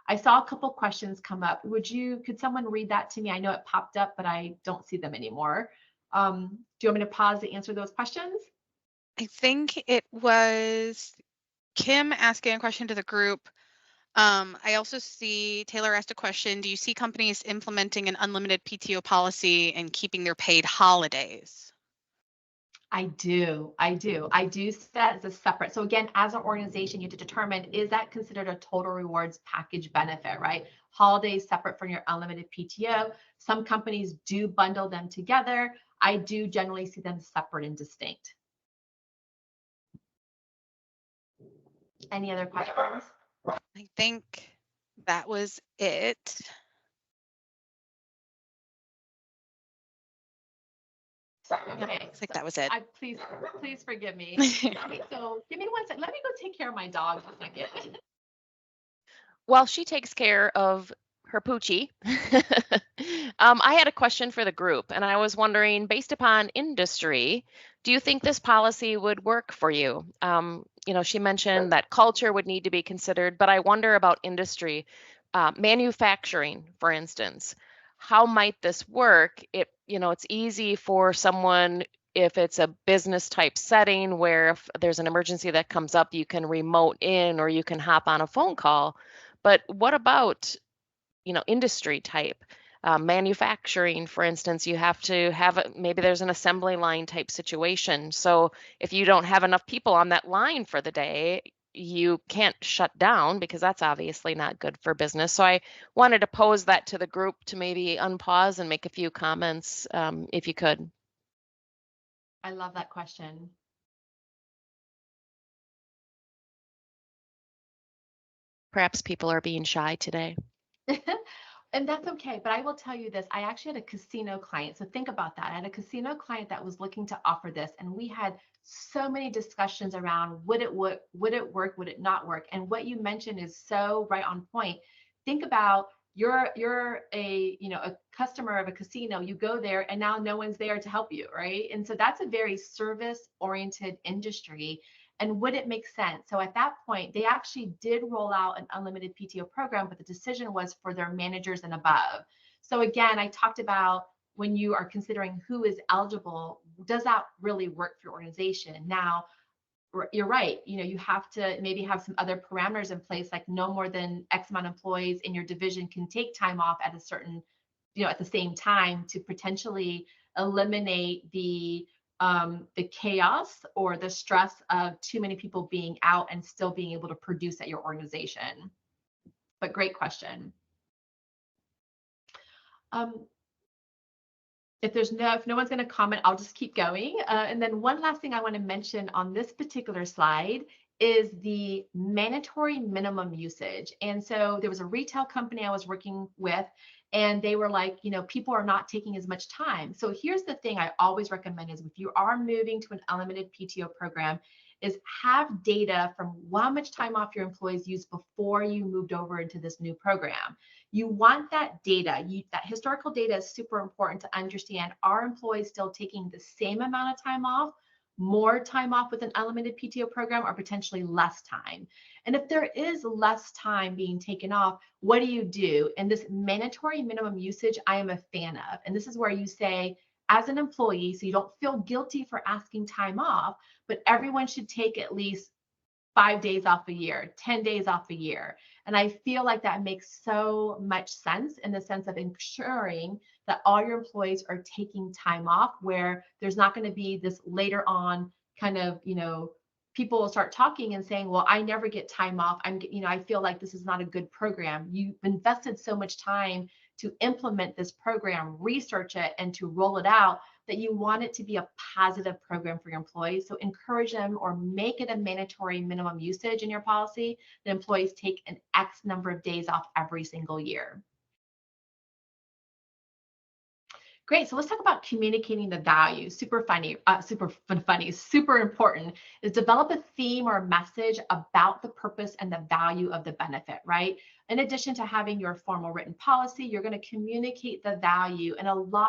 I saw a couple questions come up. Could someone read that to me? I know it popped up, but I don't see them anymore. Do you want me to pause to answer those questions? I think it was Kim asking a question to the group. I also see Taylor asked a question. Do you see companies implementing an unlimited PTO policy and keeping their paid holidays? I do see that as a separate. So again, as an organization, you have to determine, is that considered a total rewards package benefit, right? Holidays separate from your unlimited PTO. Some companies do bundle them together. I do generally see them separate and distinct. Any other questions? I think that was it. Okay, looks like so that was it. please forgive me. Okay, so give me one second. Let me go take care of my dog for a second. While she takes care of her poochie, I had a question for the group, and I was wondering, based upon industry, do you think this policy would work for you? She mentioned that culture would need to be considered, but I wonder about industry, manufacturing, for instance. How might this work? It's easy for someone if it's a business type setting where if there's an emergency that comes up, you can remote in or you can hop on a phone call. But what about, industry type? Manufacturing, for instance, you have to have maybe there's an assembly line type situation. So if you don't have enough people on that line for the day, you can't shut down because that's obviously not good for business. So I wanted to pose that to the group to maybe unpause and make a few comments, if you could. I love that question. Perhaps people are being shy today. And that's okay. But I will tell you this, I actually had a casino client. So think about that. I had a casino client that was looking to offer this, and we had so many discussions around would it work, would it not work? And what you mentioned is so right on point. Think about you're a customer of a casino, you go there and now no one's there to help you, right? And so that's a very service oriented industry. And would it make sense? So at that point, they actually did roll out an unlimited PTO program, but the decision was for their managers and above. So again, I talked about when you are considering who is eligible, does that really work for your organization? Now, you're right. You have to maybe have some other parameters in place, like no more than X amount of employees in your division can take time off at a certain, at the same time to potentially eliminate the chaos or the stress of too many people being out and still being able to produce at your organization. But great question. If no one's going to comment, I'll just keep going. And then one last thing I want to mention on this particular slide is the mandatory minimum usage. And so there was a retail company I was working with, and they were like, people are not taking as much time. So here's the thing I always recommend is if you are moving to an unlimited PTO program, is have data from how much time off your employees used before you moved over into this new program. You want that data. That historical data is super important to understand, are employees still taking the same amount of time off, more time off with an unlimited PTO program, or potentially less time? And if there is less time being taken off, what do? And this mandatory minimum usage, I am a fan of. And this is where you say, as an employee, so you don't feel guilty for asking time off, but everyone should take at least 5 days off a year, 10 days off a year. And I feel like that makes so much sense in the sense of ensuring that all your employees are taking time off, where there's not going to be this later on kind of, people will start talking and saying, well, I never get time off. I feel like this is not a good program. You've invested so much time to implement this program, research it, and to roll it out, that you want it to be a positive program for your employees. So encourage them or make it a mandatory minimum usage in your policy that employees take an X number of days off every single year. Great. So let's talk about communicating the value. Super important is develop a theme or a message about the purpose and the value of the benefit, right? In addition to having your formal written policy, you're going to communicate the value, and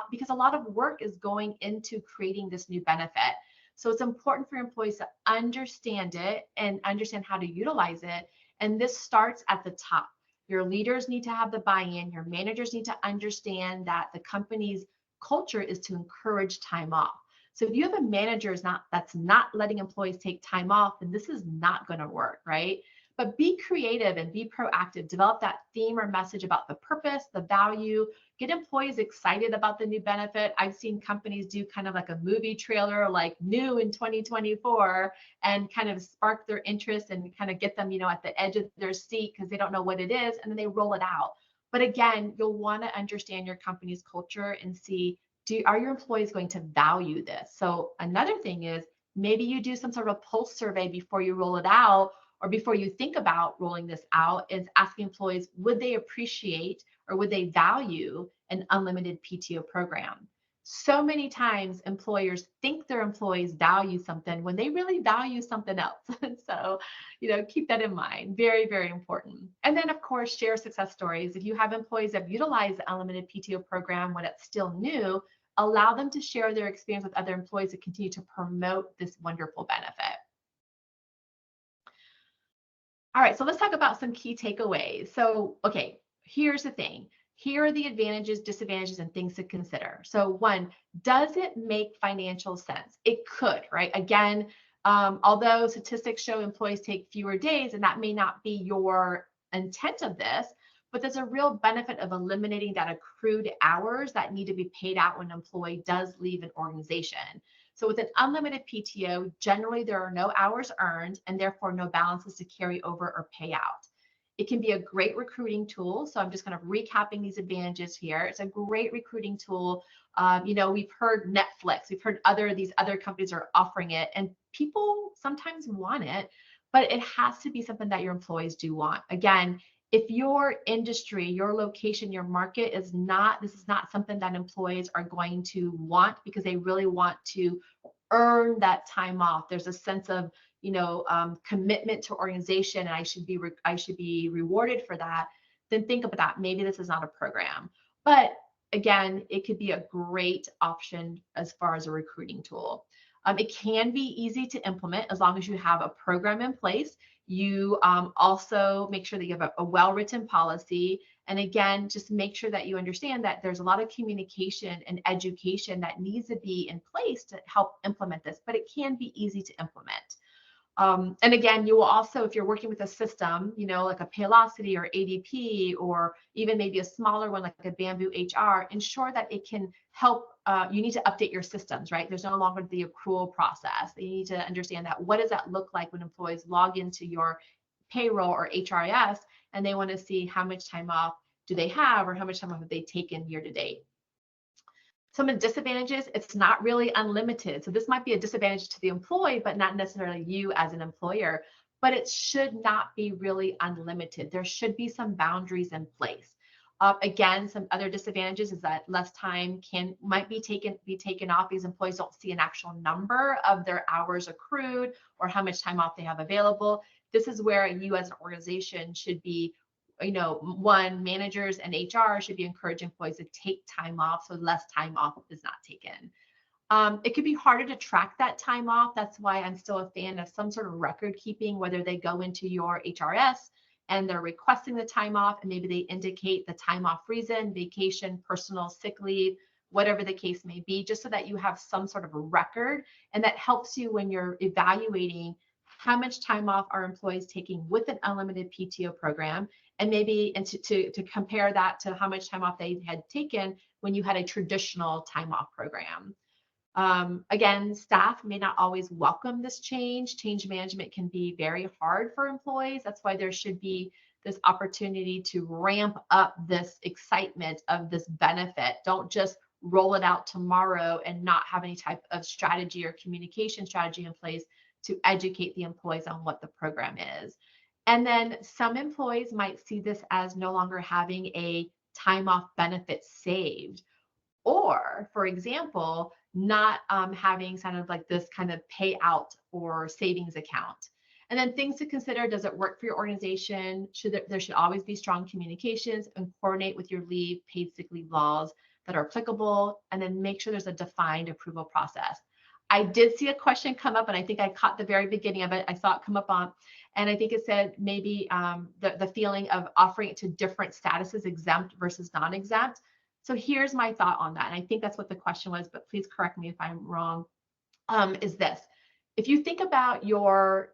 because a lot of work is going into creating this new benefit. So it's important for employees to understand it and understand how to utilize it. And this starts at the top. Your leaders need to have the buy-in. Your managers need to understand that the company's culture is to encourage time off. So if you have a manager that's not letting employees take time off, then this is not going to work, right? But be creative and be proactive. Develop that theme or message about the purpose, the value. Get employees excited about the new benefit. I've seen companies do kind of like a movie trailer, like new in 2024, and kind of spark their interest and kind of get them, at the edge of their seat because they don't know what it is, and then they roll it out. But again, you'll want to understand your company's culture and see, are your employees going to value this? So another thing is maybe you do some sort of pulse survey before you roll it out, or before you think about rolling this out, is asking employees, would they appreciate or would they value an unlimited PTO program? So many times employers think their employees value something when they really value something else. So, keep that in mind. Very, very important. And then of course, share success stories. If you have employees that utilize the unlimited PTO program when it's still new, allow them to share their experience with other employees to continue to promote this wonderful benefit. All right, so let's talk about some key takeaways. So, okay, here's the thing. Here are the advantages, disadvantages, and things to consider. So one, does it make financial sense? It could, right? Again, although statistics show employees take fewer days, and that may not be your intent of this, but there's a real benefit of eliminating that accrued hours that need to be paid out when an employee does leave an organization. So with an unlimited PTO, generally there are no hours earned and therefore no balances to carry over or pay out. It can be a great recruiting tool. So I'm just kind of recapping these advantages here. It's a great recruiting tool. We've heard Netflix, we've heard these other companies are offering it, and people sometimes want it, but it has to be something that your employees do want. Again, if your industry, your location, your market this is not something that employees are going to want because they really want to earn that time off. There's a sense of, commitment to organization, and I should be rewarded for that. Then think about that. Maybe this is not a program, but again, it could be a great option as far as a recruiting tool. It can be easy to implement as long as you have a program in place. You also make sure that you have a well-written policy. And again, just make sure that you understand that there's a lot of communication and education that needs to be in place to help implement this, but it can be easy to implement. And again, you will also, if you're working with a system, like a Paylocity or ADP, or even maybe a smaller one like a Bamboo HR, ensure that it can help. You need to update your systems, right? There's no longer the accrual process. You need to understand that. What does that look like when employees log into your payroll or HRIS and they want to see how much time off do they have, or how much time off have they taken year to date? Some of the disadvantages, it's not really unlimited. So this might be a disadvantage to the employee, but not necessarily you as an employer. But it should not be really unlimited. There should be some boundaries in place. Again, some other disadvantages is that less time might be taken off. These employees don't see an actual number of their hours accrued or how much time off they have available. This is where you as an organization should be, managers and HR should be encouraging employees to take time off so less time off is not taken. It could be harder to track that time off. That's why I'm still a fan of some sort of record keeping, whether they go into your HRS and they're requesting the time off and maybe they indicate the time off reason, vacation, personal, sick leave, whatever the case may be, just so that you have some sort of a record. And that helps you when you're evaluating how much time off are employees taking with an unlimited PTO program, and maybe to compare that to how much time off they had taken when you had a traditional time off program. Again, staff may not always welcome this change. Change management can be very hard for employees. That's why there should be this opportunity to ramp up this excitement of this benefit. Don't just roll it out tomorrow and not have any type of strategy or communication strategy in place to educate the employees on what the program is. And then some employees might see this as no longer having a time off benefit saved, or for example, not having kind of like this kind of payout or savings account. And then things to consider: does it work for your organization? There should always be strong communications, and coordinate with your paid sick leave laws that are applicable, and then make sure there's a defined approval process. I did see a question come up, and I think I caught the very beginning of it. I saw it come up on, and I think it said maybe the feeling of offering it to different statuses, exempt versus non-exempt. So here's my thought on that. And I think that's what the question was, but please correct me if I'm wrong, is this. If you think about your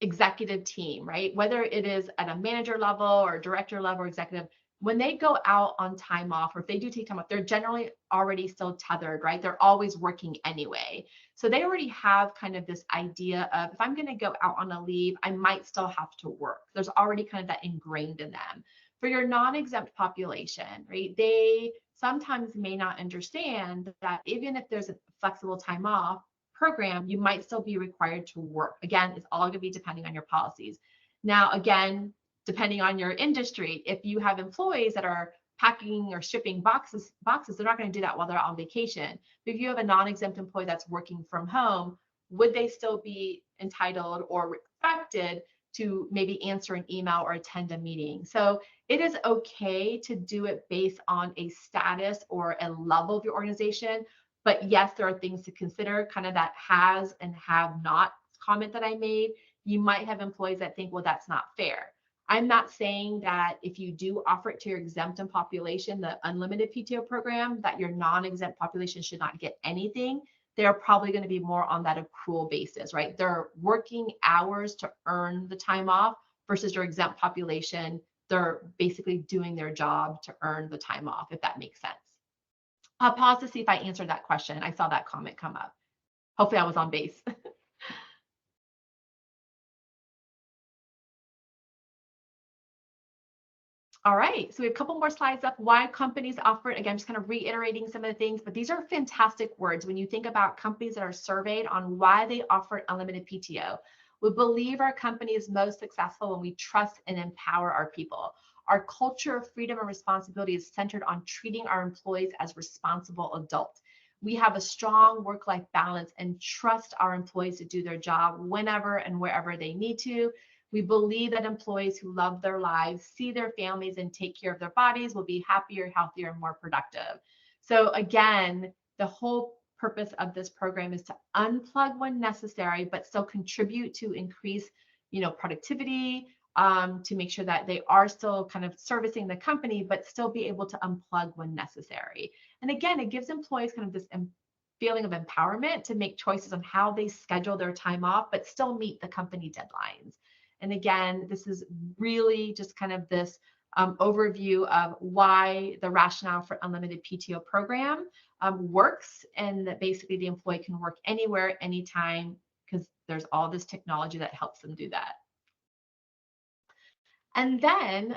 executive team, right, whether it is at a manager level or director level or executive, when they go out on time off, or if they do take time off, they're generally already still tethered, right? They're always working anyway. So they already have kind of this idea of, if I'm going to go out on a leave, I might still have to work. There's already kind of that ingrained in them. For your non-exempt population, right, they sometimes may not understand that even if there's a flexible time off program, you might still be required to work. Again, it's all going to be depending on your policies. Now, again, depending on your industry, if you have employees that are packing or shipping boxes, they're not going to do that while they're on vacation. But if you have a non-exempt employee that's working from home, would they still be entitled or expected to maybe answer an email or attend a meeting? So it is okay to do it based on a status or a level of your organization. But yes, there are things to consider, kind of that has and have not comment that I made. You might have employees that think, well, that's not fair. I'm not saying that if you do offer it to your exempt population, the unlimited PTO program, that your non-exempt population should not get anything. They're probably going to be more on that accrual basis, right? They're working hours to earn the time off versus your exempt population. They're basically doing their job to earn the time off, if that makes sense. I'll pause to see if I answered that question. I saw that comment come up. Hopefully I was on base. All right, so we have a couple more slides up. Why companies offer it. Again, just kind of reiterating some of the things, but these are fantastic words when you think about companies that are surveyed on why they offer unlimited PTO. We believe our company is most successful when we trust and empower our people. Our culture of freedom and responsibility is centered on treating our employees as responsible adults. We have a strong work-life balance and trust our employees to do their job whenever and wherever they need to. We believe that employees who love their lives, see their families, and take care of their bodies will be happier, healthier, and more productive. So again, the whole purpose of this program is to unplug when necessary, but still contribute to increase, productivity, to make sure that they are still kind of servicing the company, but still be able to unplug when necessary. And again, it gives employees kind of this feeling of empowerment to make choices on how they schedule their time off, but still meet the company deadlines. And again, this is really just kind of this overview of why the rationale for unlimited PTO program works, and that basically the employee can work anywhere, anytime, because there's all this technology that helps them do that. And then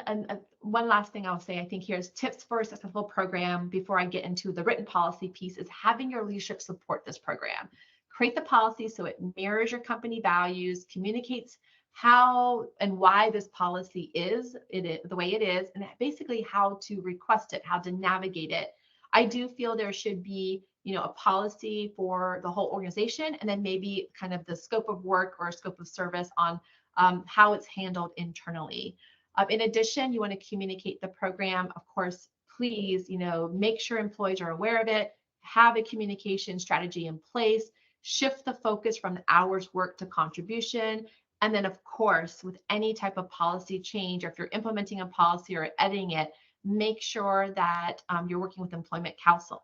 one last thing I'll say, I think here's tips for a successful program before I get into the written policy piece, is having your leadership support this program. Create the policy so it mirrors your company values, communicates how and why this policy is the way it is, and basically how to request it, how to navigate it. I do feel there should be, a policy for the whole organization, and then maybe kind of the scope of work or scope of service on how it's handled internally. In addition, you want to communicate the program. Of course, please, make sure employees are aware of it, have a communication strategy in place, shift the focus from hours worked to contribution. And then, of course, with any type of policy change, or if you're implementing a policy or editing it, make sure that you're working with employment counsel,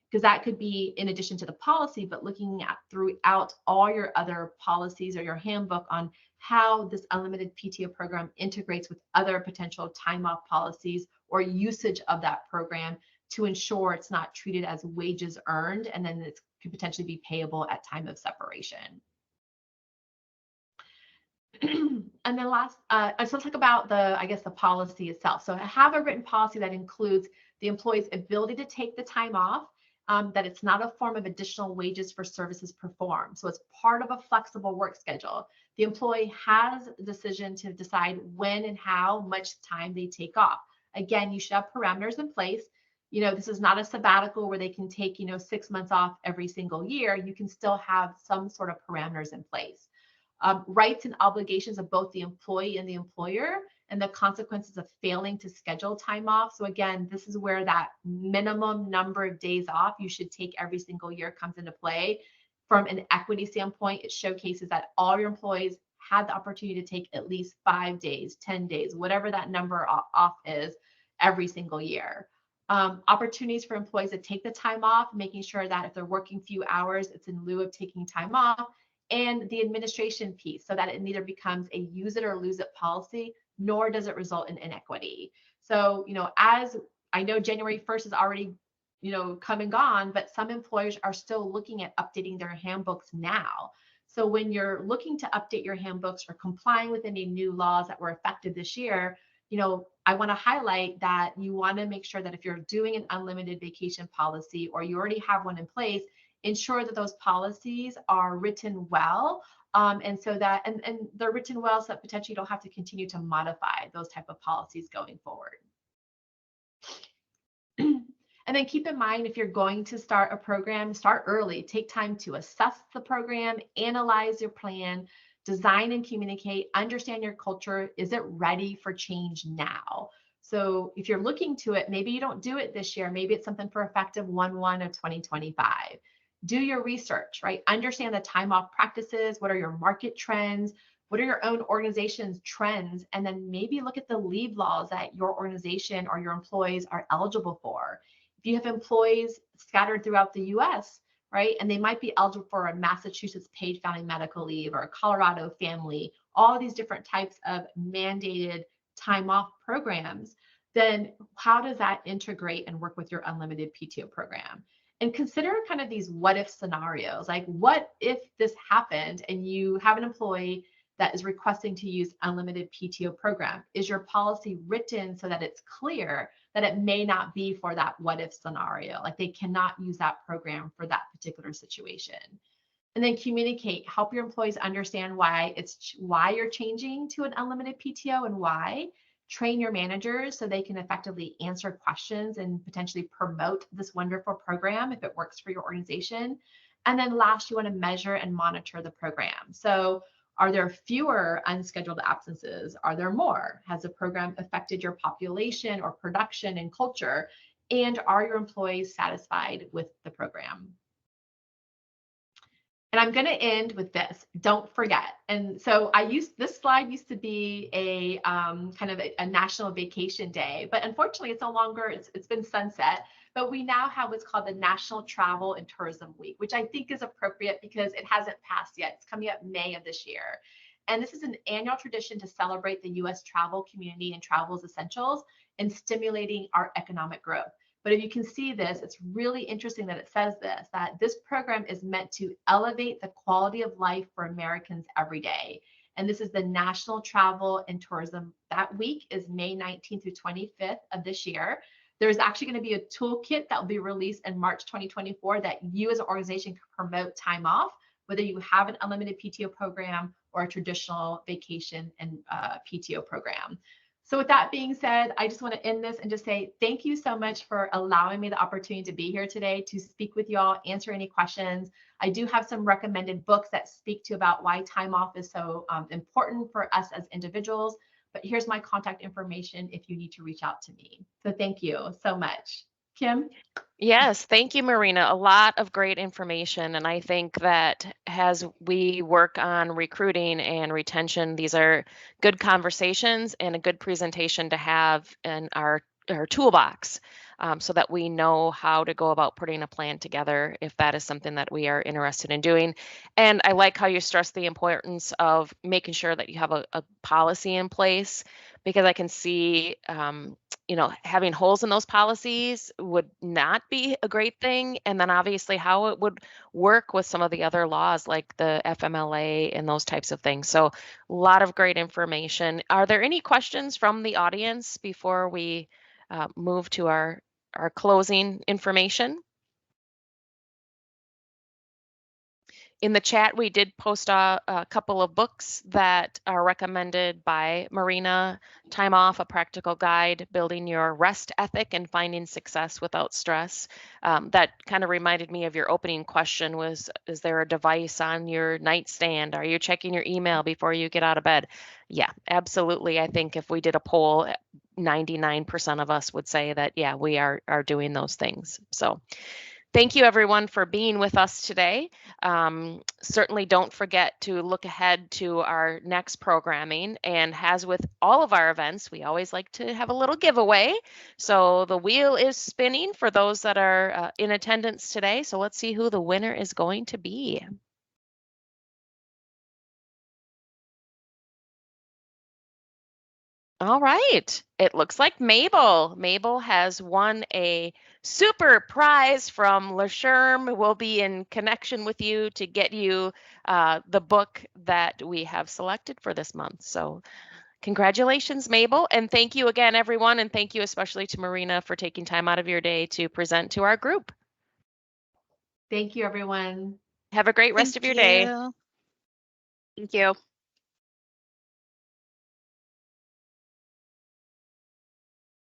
because that could be in addition to the policy, but looking at throughout all your other policies or your handbook on how this unlimited PTO program integrates with other potential time off policies or usage of that program to ensure it's not treated as wages earned, and then it could potentially be payable at time of separation. And then last, so let's talk about the policy itself. So have a written policy that includes the employee's ability to take the time off, that it's not a form of additional wages for services performed. So it's part of a flexible work schedule. The employee has the decision to decide when and how much time they take off. Again, you should have parameters in place. This is not a sabbatical where they can take, 6 months off every single year. You can still have some sort of parameters in place. Rights and obligations of both the employee and the employer, and the consequences of failing to schedule time off. So again, this is where that minimum number of days off you should take every single year comes into play. From an equity standpoint, it showcases that all your employees had the opportunity to take at least 5 days, 10 days, whatever that number off is, every single year. Opportunities for employees to take the time off, making sure that if they're working few hours, it's in lieu of taking time off. And the administration piece, so that it neither becomes a use it or lose it policy, nor does it result in inequity. So, as I know January 1st is already, come and gone, but some employers are still looking at updating their handbooks now. So when you're looking to update your handbooks or complying with any new laws that were effective this year, I want to highlight that you want to make sure that if you're doing an unlimited vacation policy, or you already have one in place, ensure that those policies are written well, and so that and they're written well so that potentially you don't have to continue to modify those type of policies going forward. And then keep in mind, if you're going to start a program, start early. Take time to assess the program, analyze your plan, design and communicate, understand your culture. Is it ready for change now? So if you're looking to it, maybe you don't do it this year. Maybe it's something for effective 1/1 of 2025. Do your research, right? Understand the time off practices. What are your market trends? What are your own organization's trends? And then maybe look at the leave laws that your organization or your employees are eligible for. If you have employees scattered throughout the US, right, and they might be eligible for a Massachusetts paid family medical leave or a Colorado family, all these different types of mandated time off programs, then how does that integrate and work with your unlimited PTO program? And consider kind of these what if scenarios, like what if this happened and you have an employee that is requesting to use unlimited PTO program? Is your policy written so that it's clear that it may not be for that what if scenario? Like they cannot use that program for that particular situation. And then communicate, help your employees understand why you're changing to an unlimited PTO and why. Train your managers so they can effectively answer questions and potentially promote this wonderful program if it works for your organization. And then last, you want to measure and monitor the program. So are there fewer unscheduled absences? Are there more? Has the program affected your population or production and culture? And are your employees satisfied with the program? And I'm going to end with this. Don't forget. And so this slide used to be a kind of a national vacation day, but unfortunately it's no longer, it's been sunset. But we now have what's called the National Travel and Tourism Week, which I think is appropriate because it hasn't passed yet. It's coming up May of this year. And this is an annual tradition to celebrate the U.S. travel community and travel's essentials and stimulating our economic growth. But if you can see this, it's really interesting that it says this, that this program is meant to elevate the quality of life for Americans every day. And this is the National Travel and Tourism. That week is May 19th through 25th of this year. There's actually going to be a toolkit that will be released in March 2024 that you as an organization can promote time off, whether you have an unlimited PTO program or a traditional vacation and PTO program. So with that being said, I just want to end this and just say thank you so much for allowing me the opportunity to be here today to speak with y'all, answer any questions. I do have some recommended books that speak to about why time off is so important for us as individuals. But here's my contact information if you need to reach out to me. So thank you so much. Kim? Yes, thank you, Marina. A lot of great information. And I think that as we work on recruiting and retention, these are good conversations and a good presentation to have in our toolbox so that we know how to go about putting a plan together if that is something that we are interested in doing. And I like how you stress the importance of making sure that you have a policy in place, because I can see having holes in those policies would not be a great thing. And then obviously how it would work with some of the other laws like the FMLA and those types of things. So a lot of great information. Are there any questions from the audience before we move to our closing information? In the chat, we did post a couple of books that are recommended by Marina. Time Off, A Practical Guide, Building Your Rest Ethic and Finding Success Without Stress. That kind of reminded me of your opening question was, is there a device on your nightstand? Are you checking your email before you get out of bed? Yeah, absolutely. I think if we did a poll, 99% of us would say that, yeah, we are doing those things. So thank you, everyone, for being with us today. Certainly don't forget to look ahead to our next programming. And as with all of our events, we always like to have a little giveaway. So the wheel is spinning for those that are in attendance today. So let's see who the winner is going to be. All right. It looks like Mabel. Mabel has won a super prize from LASHRM. We'll be in connection with you to get you the book that we have selected for this month. So congratulations, Mabel. And thank you again, everyone. And thank you especially to Marina for taking time out of your day to present to our group. Thank you, everyone. Have a great rest of your day. Thank you.